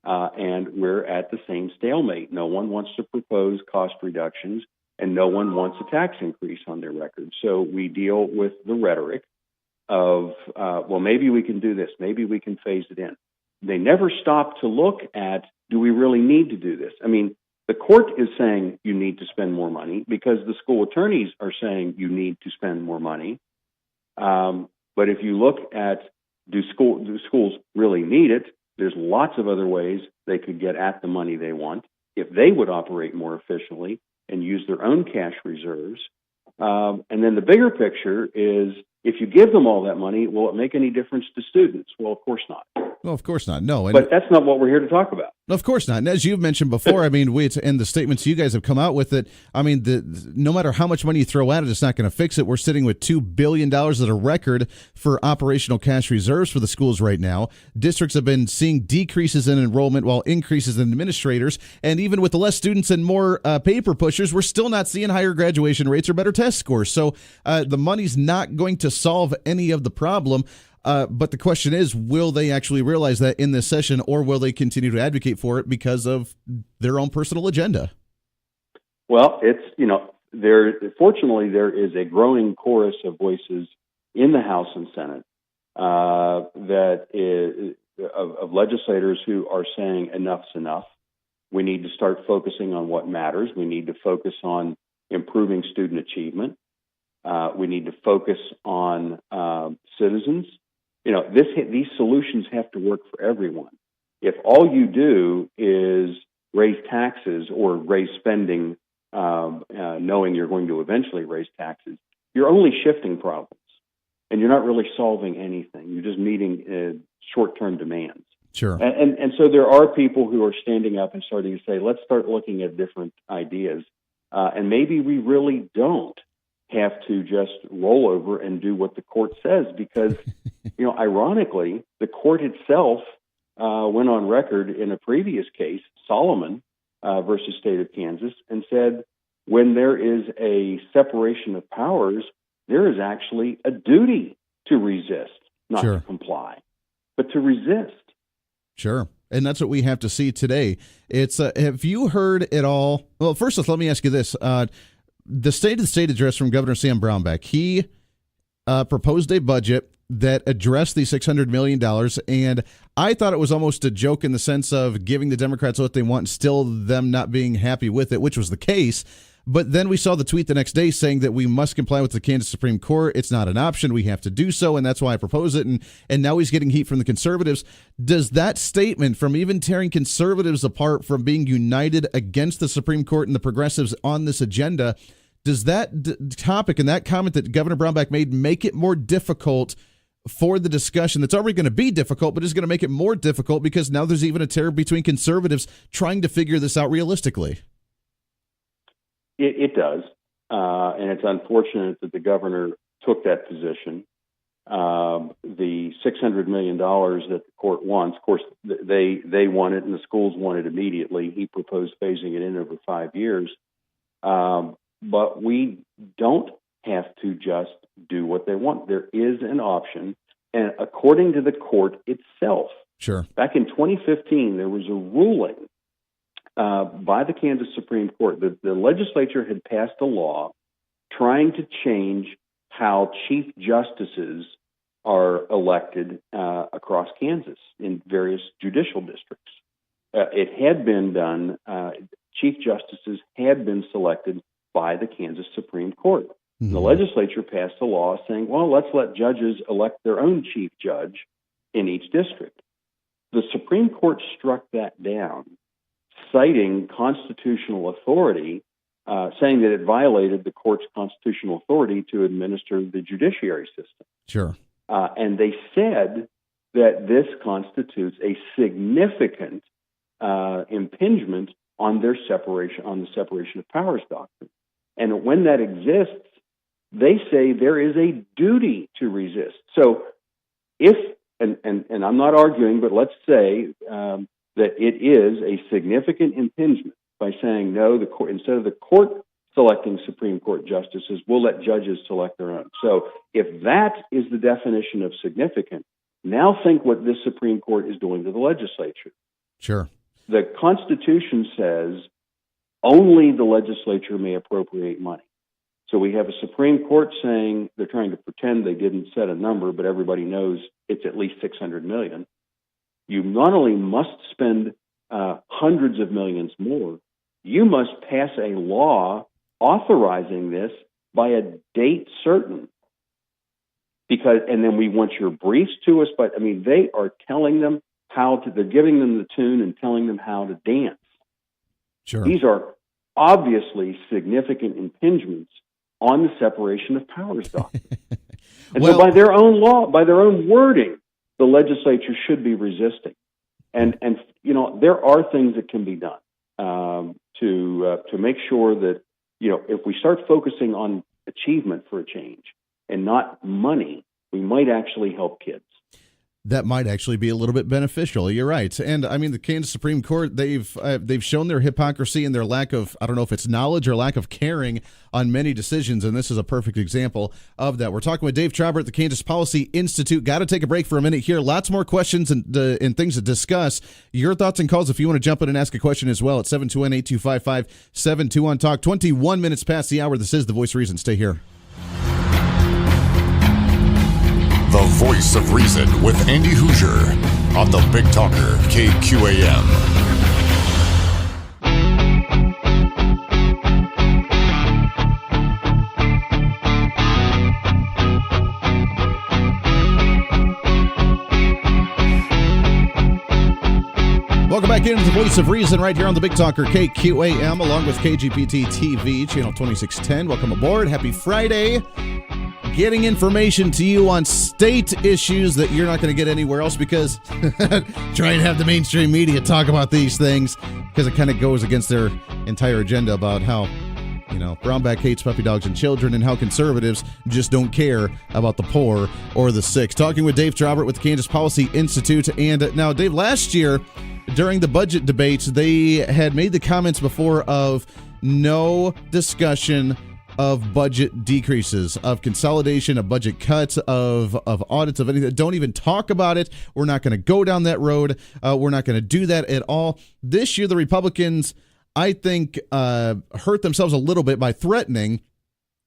And we're at the same stalemate. No one wants to propose cost reductions, and no one wants a tax increase on their record. So we deal with the rhetoric of, maybe we can do this, maybe we can phase it in. They never stop to look at, do we really need to do this? I mean, the court is saying you need to spend more money because the school attorneys are saying you need to spend more money. But if you look at, do schools really need it? There's lots of other ways they could get at the money they want if they would operate more efficiently and use their own cash reserves. And then the bigger picture is, if you give them all that money, will it make any difference to students? Well, of course not.
Well, of course not. No.
But that's not what we're here to talk about.
Of course not. And as you've mentioned before, and the statements you guys have come out with, it, no matter how much money you throw at it, it's not going to fix it. We're sitting with $2 billion at a record for operational cash reserves for the schools right now. Districts have been seeing decreases in enrollment while increases in administrators. And even with the less students and more paper pushers, we're still not seeing higher graduation rates or better test scores. So the money's not going to solve any of the problem. But the question is, will they actually realize that in this session, or will they continue to advocate for it because of their own personal agenda?
Well, fortunately, there is a growing chorus of voices in the House and Senate of legislators who are saying enough's enough. We need to start focusing on what matters. We need to focus on improving student achievement. We need to focus on citizens. These solutions have to work for everyone. If all you do is raise taxes or raise spending, knowing you're going to eventually raise taxes, you're only shifting problems, and you're not really solving anything. You're just meeting short-term demands.
Sure.
And so there are people who are standing up and starting to say, let's start looking at different ideas, and maybe we really don't have to just roll over and do what the court says, because, ironically, the court itself went on record in a previous case, Solomon versus State of Kansas, and said when there is a separation of powers, there is actually a duty to resist, not
Sure.
to comply. but to resist.
Sure. And that's what we have to see today. It's have you heard at all? Well, first off, let me ask you this. The State of the State address from Governor Sam Brownback, he proposed a budget that addressed the $600 million, and I thought it was almost a joke in the sense of giving the Democrats what they want and still them not being happy with it, which was the case. But then we saw the tweet the next day saying that we must comply with the Kansas Supreme Court. It's not an option. We have to do so, and that's why I propose it. And now he's getting heat from the conservatives. Does that statement, from even tearing conservatives apart from being united against the Supreme Court and the progressives on this agenda, does that topic and that comment that Governor Brownback made make it more difficult for the discussion that's already going to be difficult, but is going to make it more difficult because now there's even a tear between conservatives trying to figure this out realistically?
It does, and it's unfortunate that the governor took that position. The $600 million that the court wants, of course, they want it and the schools want it immediately. He proposed phasing it in over 5 years. But we don't have to just do what they want. There is an option, and according to the court itself,
sure,
back in 2015, there was a ruling by the Kansas Supreme Court. The legislature had passed a law trying to change how chief justices are elected across Kansas in various judicial districts. It had been done. Chief justices had been selected by the Kansas Supreme Court. Mm-hmm. The legislature passed a law saying, well, let's let judges elect their own chief judge in each district. The Supreme Court struck that down, citing constitutional authority, saying that it violated the court's constitutional authority to administer the judiciary system.
Sure.
And they said that this constitutes a significant impingement on the separation of powers doctrine. And when that exists, they say there is a duty to resist. So if, and I'm not arguing, but let's say that it is a significant impingement by saying, no, the court, instead of the court selecting Supreme Court justices, we'll let judges select their own. So if that is the definition of significant, now think what this Supreme Court is doing to the legislature.
Sure.
The Constitution says only the legislature may appropriate money. So we have a Supreme Court saying they're trying to pretend they didn't set a number, but everybody knows it's at least $600 million. You not only must spend hundreds of millions more, you must pass a law authorizing this by a date certain. And then we want your briefs to us, but I mean, they are telling them they're giving them the tune and telling them how to dance.
Sure.
These are obviously significant impingements on the separation of powers doctrine. And so by their own law, by their own wording, the legislature should be resisting. And you know, there are things that can be done to make sure that, you know, if we start focusing on achievement for a change and not money, we might actually help kids.
That might actually be a little bit beneficial. You're right. And I mean, the Kansas Supreme Court, they've shown their hypocrisy and their lack of, I don't know if it's knowledge or lack of caring on many decisions, and this is a perfect example of that. We're talking with Dave Trabert, the Kansas Policy Institute. Got to take a break for a minute here. Lots more questions and things to discuss. Your thoughts and calls if you want to jump in and ask a question as well at 721-8255-72 on Talk. 21 minutes past the hour. This is The Voice of Reason. Stay here.
The Voice of Reason with Andy Hoosier on the Big Talker KQAM.
Welcome back into the Voice of Reason right here on the Big Talker KQAM along with KGPT TV, channel 2610. Welcome aboard. Happy Friday. Getting information to you on state issues that you're not going to get anywhere else because try and have the mainstream media talk about these things because it kind of goes against their entire agenda about how, you know, Brownback hates puppy dogs and children and how conservatives just don't care about the poor or the sick. Talking with Dave Trabert with the Kansas Policy Institute. And now, Dave, last year during the budget debates, they had made the comments before of no discussion of budget decreases, of consolidation, of budget cuts, of audits, of anything. Don't even talk about it. We're not going to go down that road. We're not going to do that at all. This year, the Republicans, I think, hurt themselves a little bit by threatening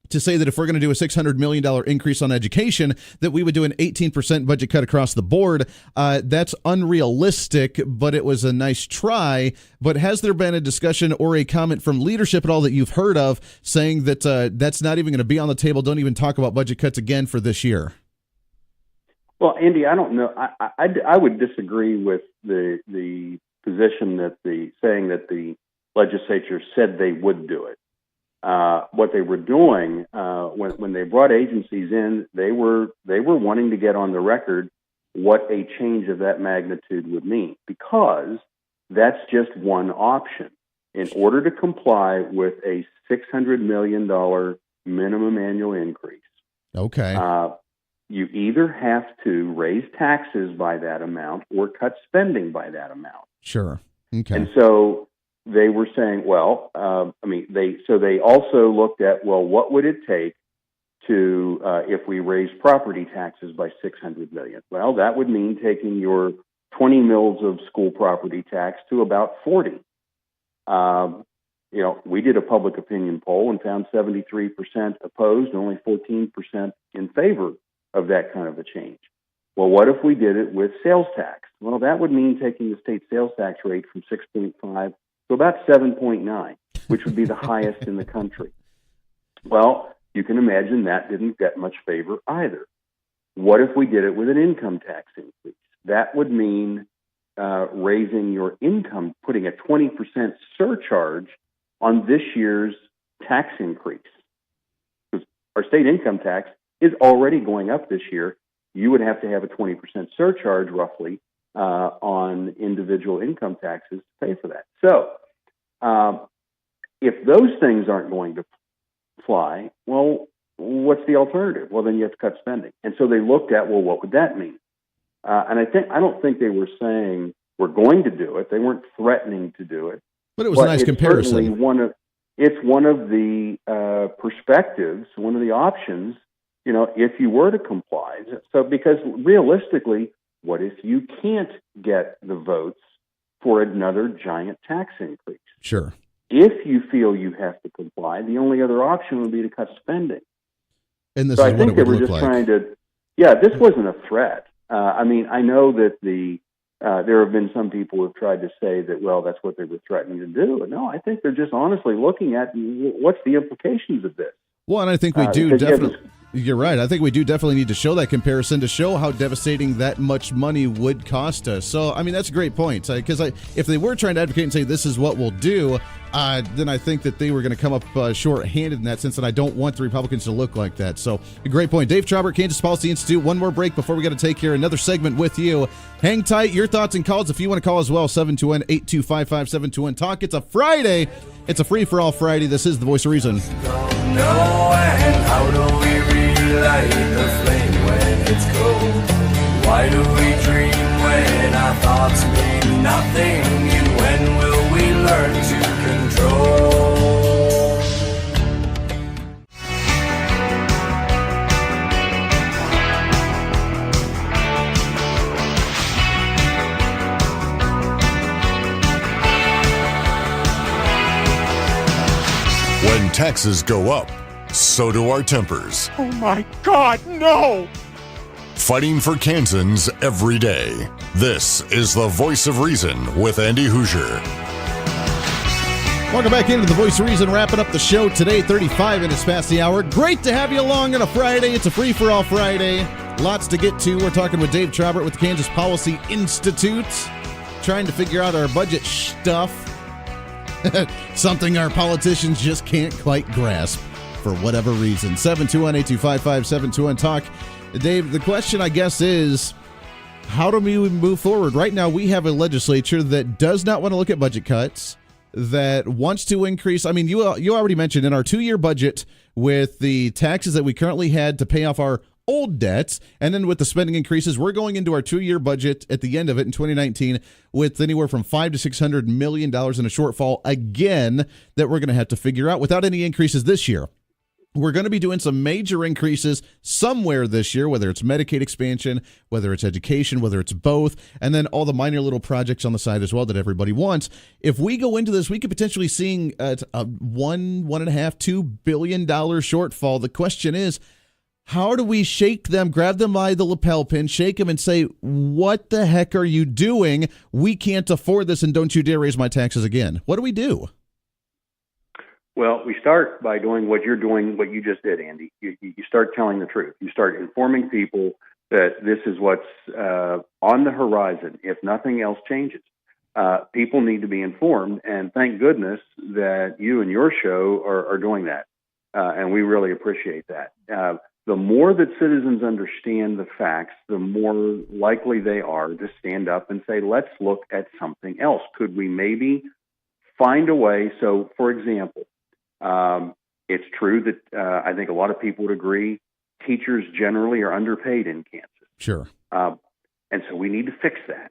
to say that if we're going to do a $600 million increase on education, that we would do an 18% budget cut across the board. That's unrealistic, but it was a nice try. But has there been a discussion or a comment from leadership at all that you've heard of saying that that's not even going to be on the table? Don't even talk about budget cuts again for this year.
Well, Andy, I don't know. I would disagree with the position that saying that the legislature said they would do it. What they were doing when they brought agencies in, they were wanting to get on the record what a change of that magnitude would mean, because that's just one option. In order to comply with a $600 million minimum annual increase,
okay,
you either have to raise taxes by that amount or cut spending by that amount.
Sure. Okay.
And so they were saying, well, they also looked at, well, what would it take to, if we raise property taxes by $600 million? Well, that would mean taking your 20 mils of school property tax to about 40. We did a public opinion poll and found 73% opposed, and only 14% in favor of that kind of a change. Well, what if we did it with sales tax? Well, that would mean taking the state sales tax rate from 6.5 to about 7.9, which would be the highest in the country. Well, you can imagine that didn't get much favor either. What if we did it with an income tax increase? That would mean raising your income, putting a 20% surcharge on this year's tax increase. Because our state income tax is already going up this year. You would have to have a 20% surcharge, roughly, on individual income taxes to pay for that. So, if those things aren't going to fly, well, what's the alternative? Well, then you have to cut spending. And so they looked at, well, what would that mean? And I don't think they were saying we're going to do it. They weren't threatening to do it.
But it was a nice comparison.
It's one of the perspectives, one of the options, if you were to comply. So, because realistically, what if you can't get the votes for another giant tax increase?
Sure.
If you feel you have to comply, the only other option would be to cut spending.
And this
so
is
I think they were just trying to. Yeah, this wasn't a threat. I know that there have been some people who have tried to say that, well, that's what they were threatening to do. No, I think they're just honestly looking at what's the implications of this.
Well, and I think we do definitely. You're right. I think we do definitely need to show that comparison to show how devastating that much money would cost us. So, that's a great point. Because if they were trying to advocate and say this is what we'll do, then I think that they were going to come up short-handed in that sense, and I don't want the Republicans to look like that. So, a great point. Dave Trabert, Kansas Policy Institute. One more break before we got to take care of another segment with you. Hang tight. Your thoughts and calls if you want to call as well. 721-825-5721-TALK. It's a Friday. It's a free-for-all Friday. This is the Voice of Reason.
How do we relight the flame when it's cold? Why do we dream when our thoughts mean nothing? And when will we learn to control?
When taxes go up, so do our tempers.
Oh my God, no!
Fighting for Kansans every day. This is the Voice of Reason with Andy Hoosier.
Welcome back into the Voice of Reason, wrapping up the show today, 35 minutes past the hour. Great to have you along on a Friday. It's a free-for-all Friday. Lots to get to. We're talking with Dave Trabert with the Kansas Policy Institute, trying to figure out our budget stuff. Something our politicians just can't quite grasp for whatever reason. 721-825-5721-TALK. Dave, the question, I guess, is how do we move forward? Right now, we have a legislature that does not want to look at budget cuts, that wants to increase. You already mentioned in our 2-year budget with the taxes that we currently had to pay off our old debts, and then with the spending increases, we're going into our 2-year budget at the end of it in 2019 with anywhere from $500 to $600 million in a shortfall again that we're going to have to figure out without any increases this year. we're going to be doing some major increases somewhere this year, whether it's Medicaid expansion, whether it's education, whether it's both, and then all the minor little projects on the side as well that everybody wants. If we go into this, we could potentially seeing a $1.5–2 billion shortfall. The question is, how do we shake them, grab them by the lapel pin, shake them and say, what the heck are you doing? We can't afford this, and don't you dare raise my taxes again. What do we do?
Well, we start by doing what you're doing, what you just did, Andy. You start telling the truth. You start informing people that this is what's on the horizon if nothing else changes. People need to be informed, and thank goodness that you and your show are doing that, and we really appreciate that. The more that citizens understand the facts, the more likely they are to stand up and say, let's look at something else. Could we maybe find a way? So, for example, it's true that I think a lot of people would agree teachers generally are underpaid in Kansas.
Sure.
And so we need to fix that.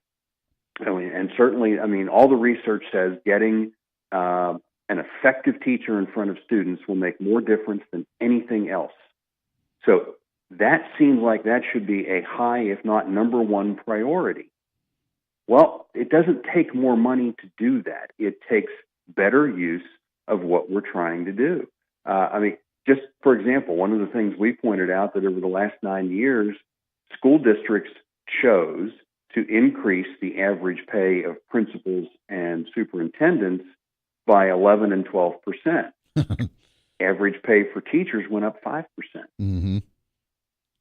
And certainly, I mean, all the research says getting an effective teacher in front of students will make more difference than anything else. So that seems like that should be a high, if not number one priority. Well, it doesn't take more money to do that. It takes better use of what we're trying to do. I mean, just for example, one of the things we pointed out that over the last 9 years, school districts chose to increase the average pay of principals and superintendents by 11 and 12%. Average pay for teachers went up 5%.
Mm-hmm.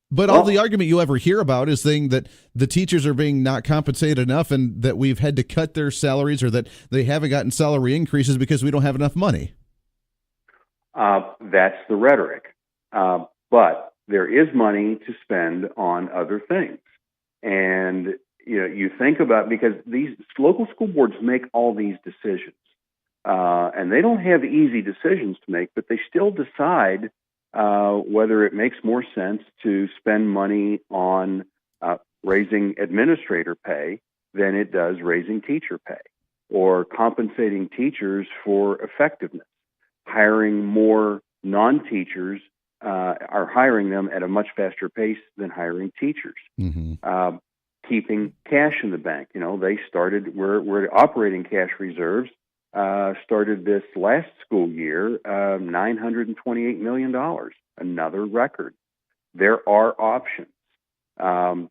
But all the argument you ever hear about is saying that the teachers are being not compensated enough and that we've had to cut their salaries or that they haven't gotten salary increases because we don't have enough money.
That's the rhetoric. But there is money to spend on other things. And you think about, because these local school boards make all these decisions. And they don't have easy decisions to make, but they still decide whether it makes more sense to spend money on raising administrator pay than it does raising teacher pay, or compensating teachers for effectiveness. Hiring more non-teachers are hiring them at a much faster pace than hiring teachers.
Mm-hmm.
Keeping cash in the bank. They started, we're operating cash reserves. Started this last school year, $928 million, another record. There are options. And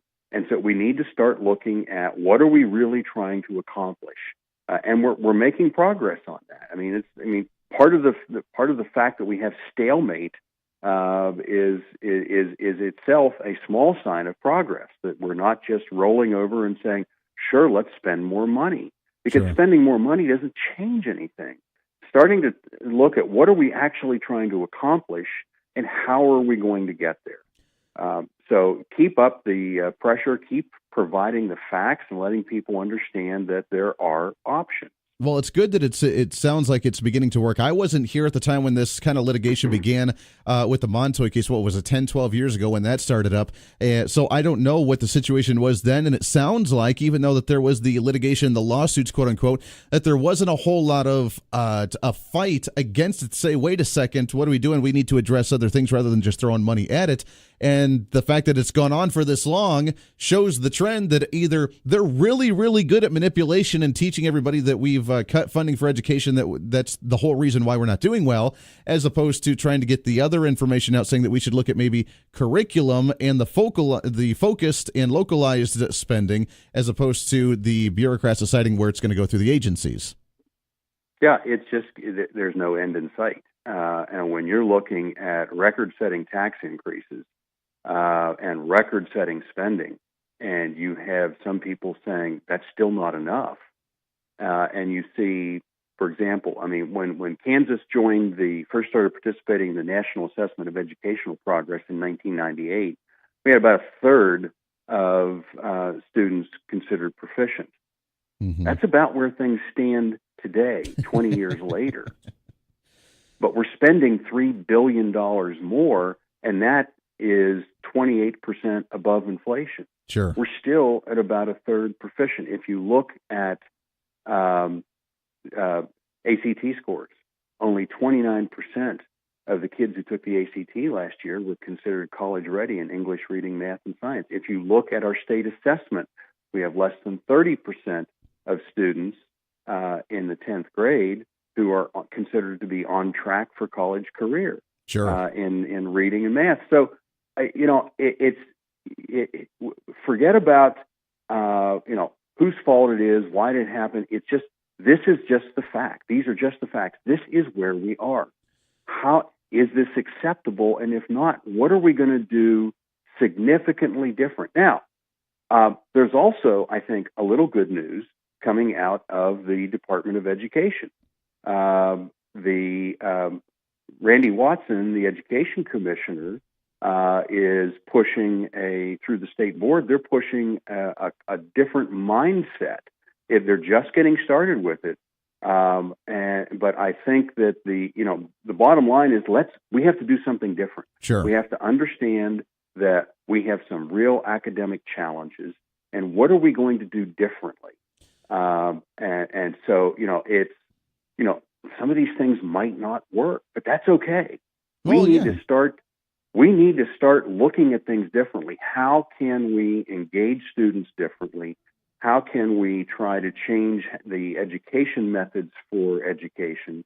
so we need to start looking at what are we really trying to accomplish. And we're making progress on that. Part of the fact that we have stalemate is itself a small sign of progress, that we're not just rolling over and saying, sure, let's spend more money. Because spending more money doesn't change anything. Starting to look at what are we actually trying to accomplish and how are we going to get there. So keep up the pressure, keep providing the facts and letting people understand that there are options.
Well, it's good that it sounds like it's beginning to work. I wasn't here at the time when this kind of litigation began with the Montoy case. What was it, 10, 12 years ago when that started up? So I don't know what the situation was then. And it sounds like, even though that there was the litigation, the lawsuits, quote unquote, that there wasn't a whole lot of a fight against it to say, wait a second, what are we doing? We need to address other things rather than just throwing money at it. And the fact that it's gone on for this long shows the trend that either they're really, really good at manipulation and teaching everybody that we've cut funding for education, that's the whole reason why we're not doing well, as opposed to trying to get the other information out, saying that we should look at maybe curriculum and the focused and localized spending, as opposed to the bureaucrats deciding where it's going to go through the agencies.
Yeah, it's just there's no end in sight. And when you're looking at record-setting tax increases, and record-setting spending, and you have some people saying that's still not enough. And you see, for example, when Kansas first started participating in the National Assessment of Educational Progress in 1998, we had about a third of students considered proficient.
Mm-hmm.
That's about where things stand today, 20 years later. But we're spending $3 billion more, and that is 28% above inflation.
Sure.
We're still at about a third proficient. If you look at ACT scores, only 29% of the kids who took the ACT last year were considered college ready in English, reading, math, and science. If you look at our state assessment, we have less than 30% of students in the 10th grade who are considered to be on track for college career.
Sure.
In reading and math. So, forget about whose fault it is, why did it happen. This is just the fact. These are just the facts. This is where we are. How is this acceptable? And if not, what are we going to do significantly different? Now, there's also, I think, a little good news coming out of the Department of Education. Randy Watson, the education commissioner, is pushing through the state board. They're pushing a different mindset. If they're just getting started with it, but I think that the bottom line is we have to do something different.
Sure.
We have to understand that we have some real academic challenges, and what are we going to do differently? And so it's some of these things might not work, but that's okay. We need to start looking at things differently. How can we engage students differently? How can we try to change the education methods for education,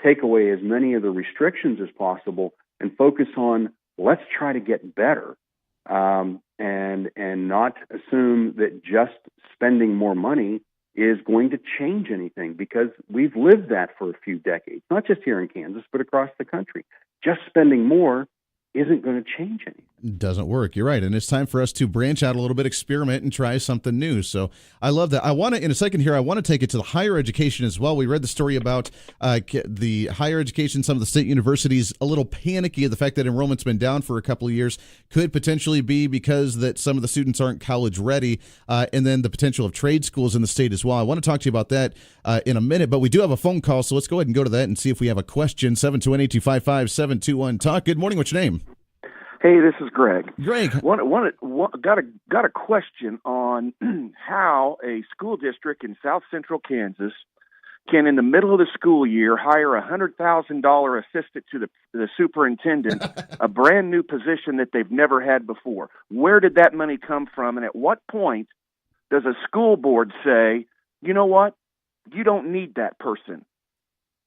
take away as many of the restrictions as possible, and focus on let's try to get better, and not assume that just spending more money is going to change anything, because we've lived that for a few decades, not just here in Kansas, but across the country. Just spending more isn't going to change anything.
Doesn't work. You're right. And it's time for us to branch out a little bit, experiment, and try something new. So I love that. I want to, in a second here, I want to take it to the higher education as well. We read the story about the higher education, some of the state universities, a little panicky of the fact that enrollment's been down for a couple of years. Could potentially be because that some of the students aren't college ready, and then the potential of trade schools in the state as well. I want to talk to you about that in a minute, but we do have a phone call, so let's go ahead and go to that and see if we have a question. 721-825-5721. Talk. Good morning. What's your name?
Hey, this is Greg.
Greg,
got a question on how a school district in South Central Kansas can, in the middle of the school year, hire a $100,000 assistant to the superintendent, a brand new position that they've never had before. Where did that money come from, and at what point does a school board say, you know what, you don't need that person?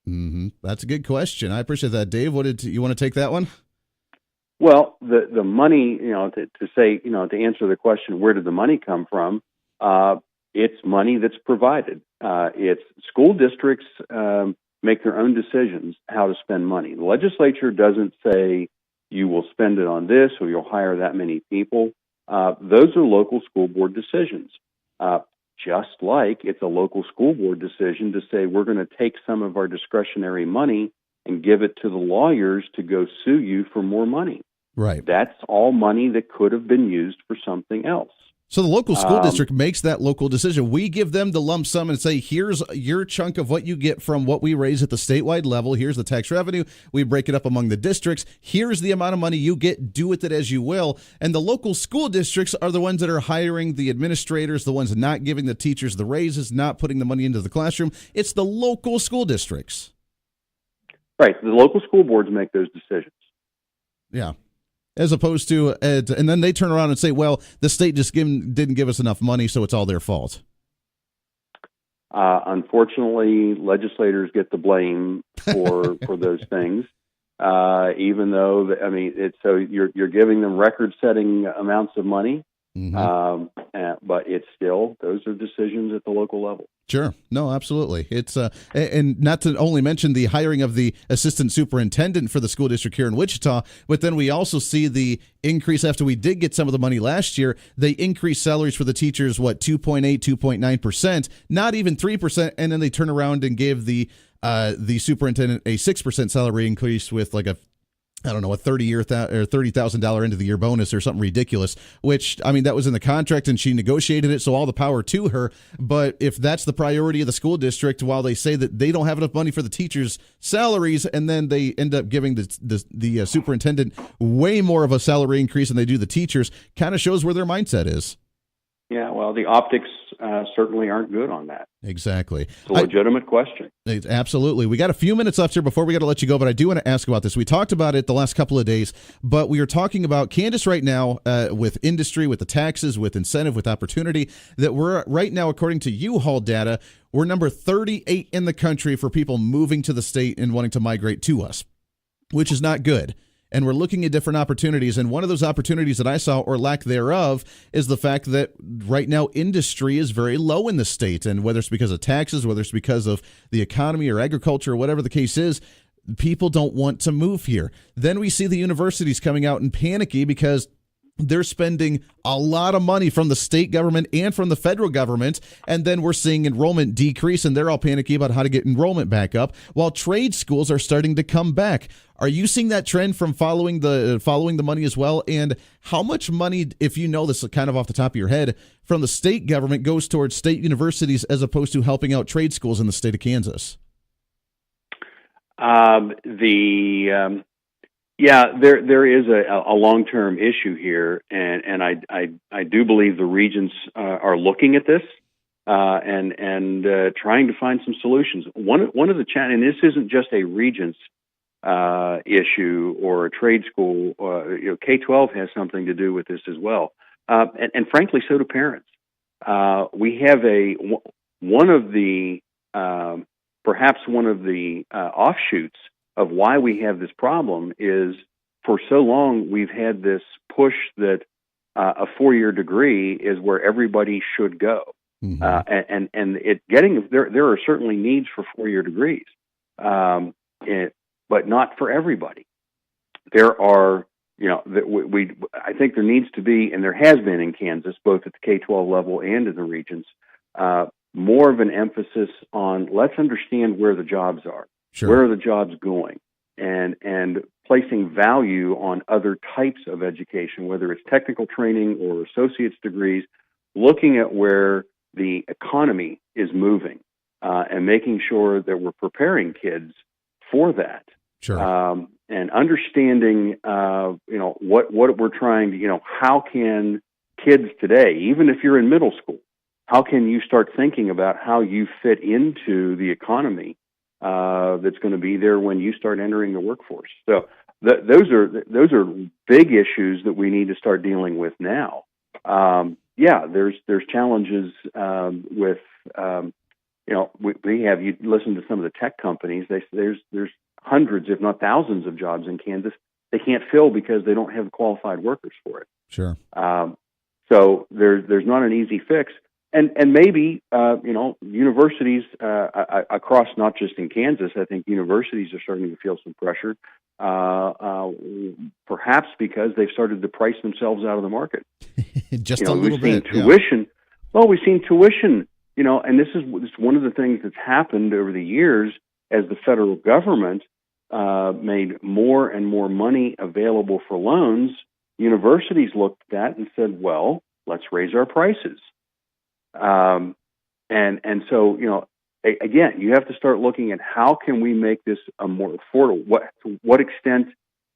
Mm-hmm. That's a good question. I appreciate that, Dave. You want to take that one?
Well, the money, to answer the question, where did the money come from? It's money that's provided. It's school districts make their own decisions how to spend money. The legislature doesn't say you will spend it on this or you'll hire that many people. Those are local school board decisions. Just like it's a local school board decision to say we're going to take some of our discretionary money and give it to the lawyers to go sue you for more money.
Right.
That's all money that could have been used for something else.
So the local school district makes that local decision. We give them the lump sum and say, here's your chunk of what you get from what we raise at the statewide level. Here's the tax revenue. We break it up among the districts. Here's the amount of money you get. Do with it as you will. And the local school districts are the ones that are hiring the administrators, the ones not giving the teachers the raises, not putting the money into the classroom. It's the local school districts.
Right. The local school boards make those decisions.
Yeah. As opposed to, and then they turn around and say, well, the state just didn't give us enough money, so it's all their fault.
Unfortunately, legislators get the blame for those things, even though, so you're giving them record-setting amounts of money, but it's still, those are decisions at the local level.
Sure. No, absolutely. It's and not to only mention the hiring of the assistant superintendent for the school district here in Wichita, but then we also see the increase after we did get some of the money last year. They increased salaries for the teachers, 2.8, 2.9%, not even 3%, and then they turn around and give the superintendent a 6% salary increase with like a $30,000 end of the year bonus or something ridiculous, which, that was in the contract and she negotiated it, so all the power to her. But if that's the priority of the school district, while they say that they don't have enough money for the teachers' salaries, and then they end up giving the superintendent way more of a salary increase than they do the teachers, kind of shows where their mindset is.
Yeah, well, the optics certainly aren't good on that.
Exactly.
It's a legitimate question.
Absolutely. We got a few minutes left here before we got to let you go, but I do want to ask about this. We talked about it the last couple of days, but we are talking about Kansas right now with industry, with the taxes, with incentive, with opportunity, that we're right now, according to U-Haul data, we're number 38 in the country for people moving to the state and wanting to migrate to us, which is not good. And we're looking at different opportunities. And one of those opportunities that I saw, or lack thereof, is the fact that right now industry is very low in the state. And whether it's because of taxes, whether it's because of the economy or agriculture, or whatever the case is, people don't want to move here. Then we see the universities coming out and panicky because they're spending a lot of money from the state government and from the federal government, and then we're seeing enrollment decrease, and they're all panicky about how to get enrollment back up, while trade schools are starting to come back. Are you seeing that trend from following the money as well? And how much money, if you know this kind of off the top of your head, from the state government goes towards state universities as opposed to helping out trade schools in the state of Kansas?
Yeah, there is a long-term issue here, and I do believe the regents are looking at this and trying to find some solutions. One of the and this isn't just a regents issue or a trade school. K-12 has something to do with this as well, and frankly, so do parents. We have perhaps one of the offshoots of why we have this problem is for so long we've had this push that a 4-year degree is where everybody should go, and there are certainly needs for 4-year degrees, but not for everybody. There are, I think there needs to be, and there has been in Kansas, both at the K-12 level and in the regions, more of an emphasis on let's understand where the jobs are. Sure. Where are the jobs going? And placing value on other types of education, whether it's technical training or associate's degrees, looking at where the economy is moving and making sure that we're preparing kids for that.
Sure.
And understanding, what we're trying to, how can kids today, even if you're in middle school, how can you start thinking about how you fit into the economy that's going to be there when you start entering the workforce? So those are big issues that we need to start dealing with now. There's challenges with we have, you listen to some of the tech companies. There's hundreds, if not thousands, of jobs in Kansas they can't fill because they don't have qualified workers for it.
Sure.
So there's not an easy fix. And maybe, universities across, not just in Kansas, I think universities are starting to feel some pressure, perhaps because they've started to price themselves out of the market.
Just a little bit.
Tuition. Yeah. Well, we've seen tuition, and this is one of the things that's happened over the years as the federal government made more and more money available for loans. Universities looked at that and said, well, let's raise our prices. And so, again, you have to start looking at how can we make this a more affordable, to what extent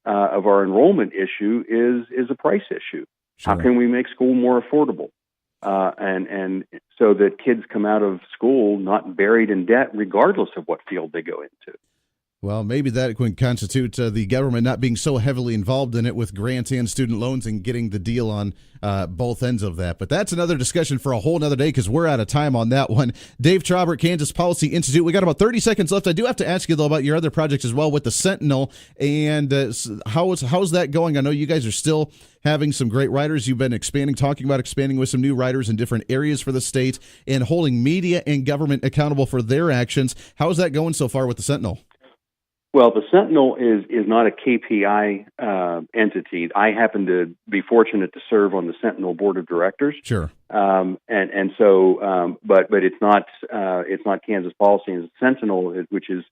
of our enrollment issue is a price issue. Sure. How can we make school more affordable? And so that kids come out of school not buried in debt, regardless of what field they go into.
Well, maybe that would constitute the government not being so heavily involved in it with grants and student loans and getting the deal on both ends of that. But that's another discussion for a whole nother day because we're out of time on that one. Dave Trabert, Kansas Policy Institute. We got about 30 seconds left. I do have to ask you, though, about your other projects as well with the Sentinel. And how's that going? I know you guys are still having some great writers. You've been talking about expanding with some new writers in different areas for the state and holding media and government accountable for their actions. How's that going so far with the Sentinel?
Well, the Sentinel is not a KPI entity. I happen to be fortunate to serve on the Sentinel board of directors.
Sure.
But it's not Kansas Policy. And Sentinel, which is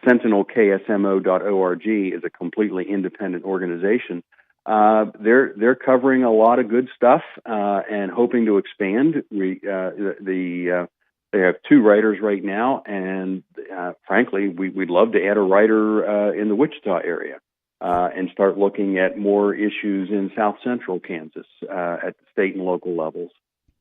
sentinelksmo.org, is a completely independent organization. They're covering a lot of good stuff and hoping to expand. They have 2 writers right now, and frankly, we'd love to add a writer in the Wichita area and start looking at more issues in South Central Kansas at the state and local levels.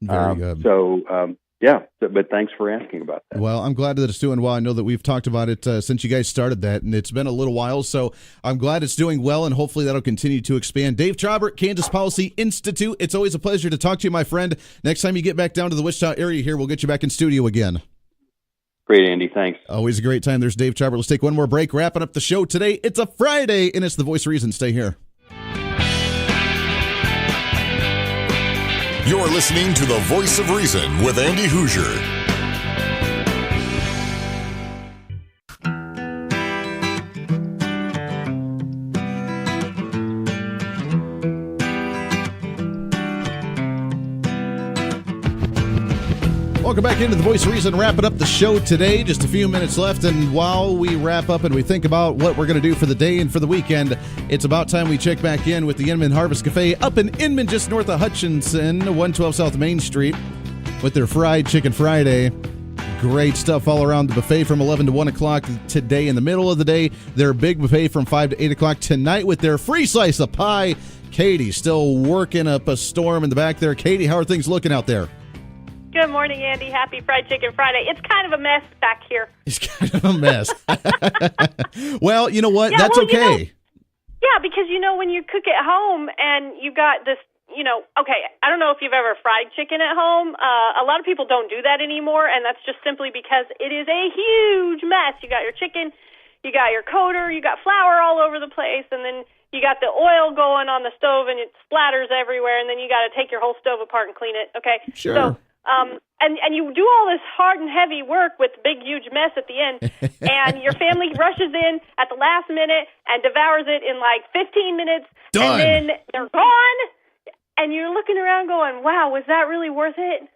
Very good.
Yeah, but thanks for asking about that.
Well, I'm glad that it's doing well. I know that we've talked about it since you guys started that, and it's been a little while, so I'm glad it's doing well, and hopefully that'll continue to expand. Dave Trabert, Kansas Policy Institute, it's always a pleasure to talk to you, my friend. Next time you get back down to the Wichita area here, we'll get you back in studio again.
Great, Andy. Thanks.
Always a great time. There's Dave Trabert. Let's take one more break, wrapping up the show today. It's a Friday, and it's the Voice of Reason. Stay here.
You're listening to the Voice of Reason with Andy Hoosier.
Welcome back into the Voice of Reason, wrapping up the show today. Just a few minutes left, and while we wrap up and we think about what we're going to do for the day and for the weekend, it's about time we check back in with the Inman Harvest Cafe up in Inman, just north of Hutchinson, 112 South Main Street, with their Fried Chicken Friday. Great stuff all around the buffet from 11 to 1 o'clock today in the middle of the day. Their big buffet from 5 to 8 o'clock tonight with their free slice of pie. Katie still working up a storm in the back there. Katie, how are things looking out there?
Good morning, Andy. Happy Fried Chicken Friday. It's kind of a mess back here.
It's kind of a mess. Well, you know what?
Yeah,
that's okay.
Yeah, because, when you cook at home and you got this, okay, I don't know if you've ever fried chicken at home. A lot of people don't do that anymore, and that's just simply because it is a huge mess. You got your chicken, you got your coater, you got flour all over the place, and then you got the oil going on the stove, and it splatters everywhere, and then you got to take your whole stove apart and clean it, okay?
Sure.
So, and you do all this hard and heavy work with big, huge mess at the end, and your family rushes in at the last minute and devours it in like 15 minutes,
Done.
and then they're gone, and you're looking around going, wow, was that really worth it?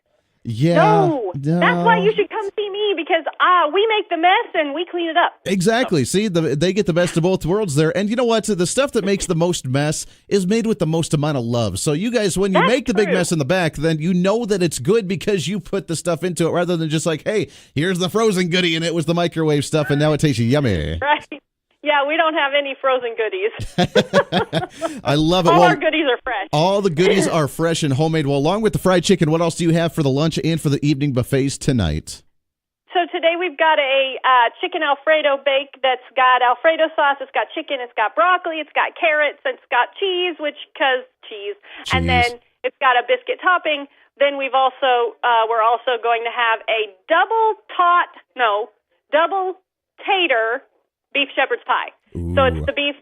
Yeah.
No. That's why you should come see me, because we make the mess and we clean it up.
Exactly. See, they get the best of both worlds there. And you know what? The stuff that makes the most mess is made with the most amount of love. So you guys, when you make the big mess in the back, then you know that it's good because you put the stuff into it rather than just like, hey, here's the frozen goodie and it was the microwave stuff and now it tastes yummy.
Right. Yeah, we don't have any frozen goodies.
I love it.
All our goodies are fresh.
All the goodies are fresh and homemade. Well, along with the fried chicken, what else do you have for the lunch and for the evening buffets tonight?
So today we've got a chicken Alfredo bake that's got Alfredo sauce, it's got chicken, it's got broccoli, it's got carrots, it's got cheese, cheese. And then it's got a biscuit topping. Then we're also going to have a double tater beef shepherd's pie.
Ooh.
So it's the beef,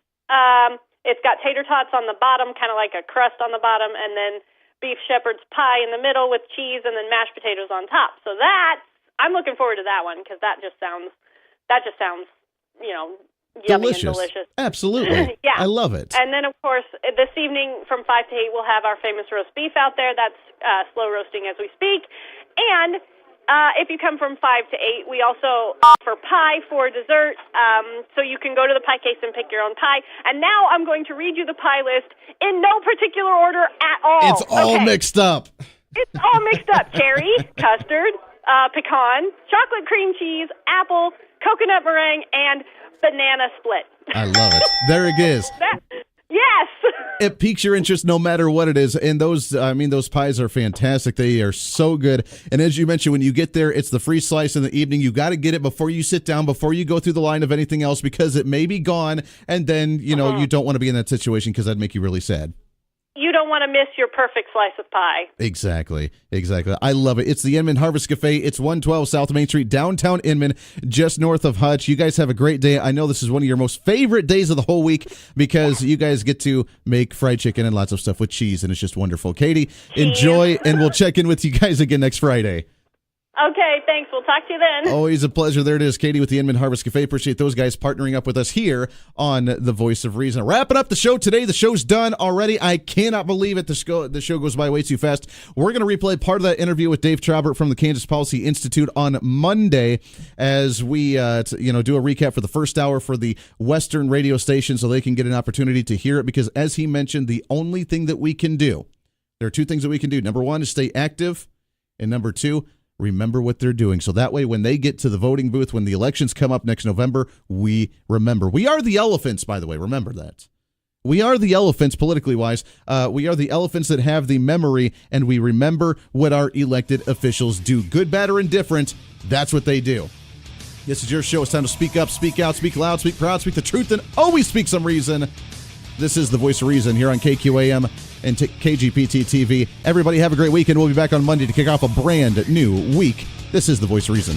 it's got tater tots on the bottom, kind of like a crust on the bottom, and then beef shepherd's pie in the middle with cheese, and then mashed potatoes on top. So I'm looking forward to that one, because that just sounds, yummy
delicious.
and delicious.
Absolutely.
Yeah.
I love it.
And then, of course, this evening from 5 to 8, we'll have our famous roast beef out there. That's slow roasting as we speak. And if you come from 5 to 8, we also offer pie for dessert. So you can go to the pie case and pick your own pie. And now I'm going to read you the pie list in no particular order at all.
It's all mixed up.
It's all mixed up. Cherry, custard, pecan, chocolate cream cheese, apple, coconut meringue, and banana split.
I love it. There it is.
Yes.
It piques your interest no matter what it is. And those pies are fantastic. They are so good. And as you mentioned, when you get there, it's the free slice in the evening. You got to get it before you sit down, before you go through the line of anything else, because it may be gone. And then, you don't want to be in that situation because that'd make you really sad.
You don't want to miss your perfect slice of pie.
Exactly. I love it. It's the Inman Harvest Cafe. It's 112 South Main Street, downtown Inman, just north of Hutch. You guys have a great day. I know this is one of your most favorite days of the whole week because you guys get to make fried chicken and lots of stuff with cheese, and it's just wonderful. Katie, enjoy, and we'll check in with you guys again next Friday.
Okay, thanks. We'll talk to you then.
Always a pleasure. There it is, Katie with the Inman Harvest Cafe. Appreciate those guys partnering up with us here on The Voice of Reason. Wrapping up the show today. The show's done already. I cannot believe it. The show goes by way too fast. We're going to replay part of that interview with Dave Trabert from the Kansas Policy Institute on Monday as we do a recap for the first hour for the Western radio station so they can get an opportunity to hear it, because as he mentioned, the only thing that we can do, there are two things that we can do. Number one is stay active, and number two, remember what they're doing. So that way, when they get to the voting booth, when the elections come up next November, we remember. We are the elephants, by the way. Remember that. We are the elephants, politically wise. We are the elephants that have the memory, and we remember what our elected officials do. Good, bad, or indifferent, that's what they do. This is your show. It's time to speak up, speak out, speak loud, speak proud, speak the truth, and always speak some reason. This is The Voice of Reason here on KQAM and KGPT TV. Everybody have a great weekend. We'll be back on Monday to kick off a brand new week. This is The Voice of Reason.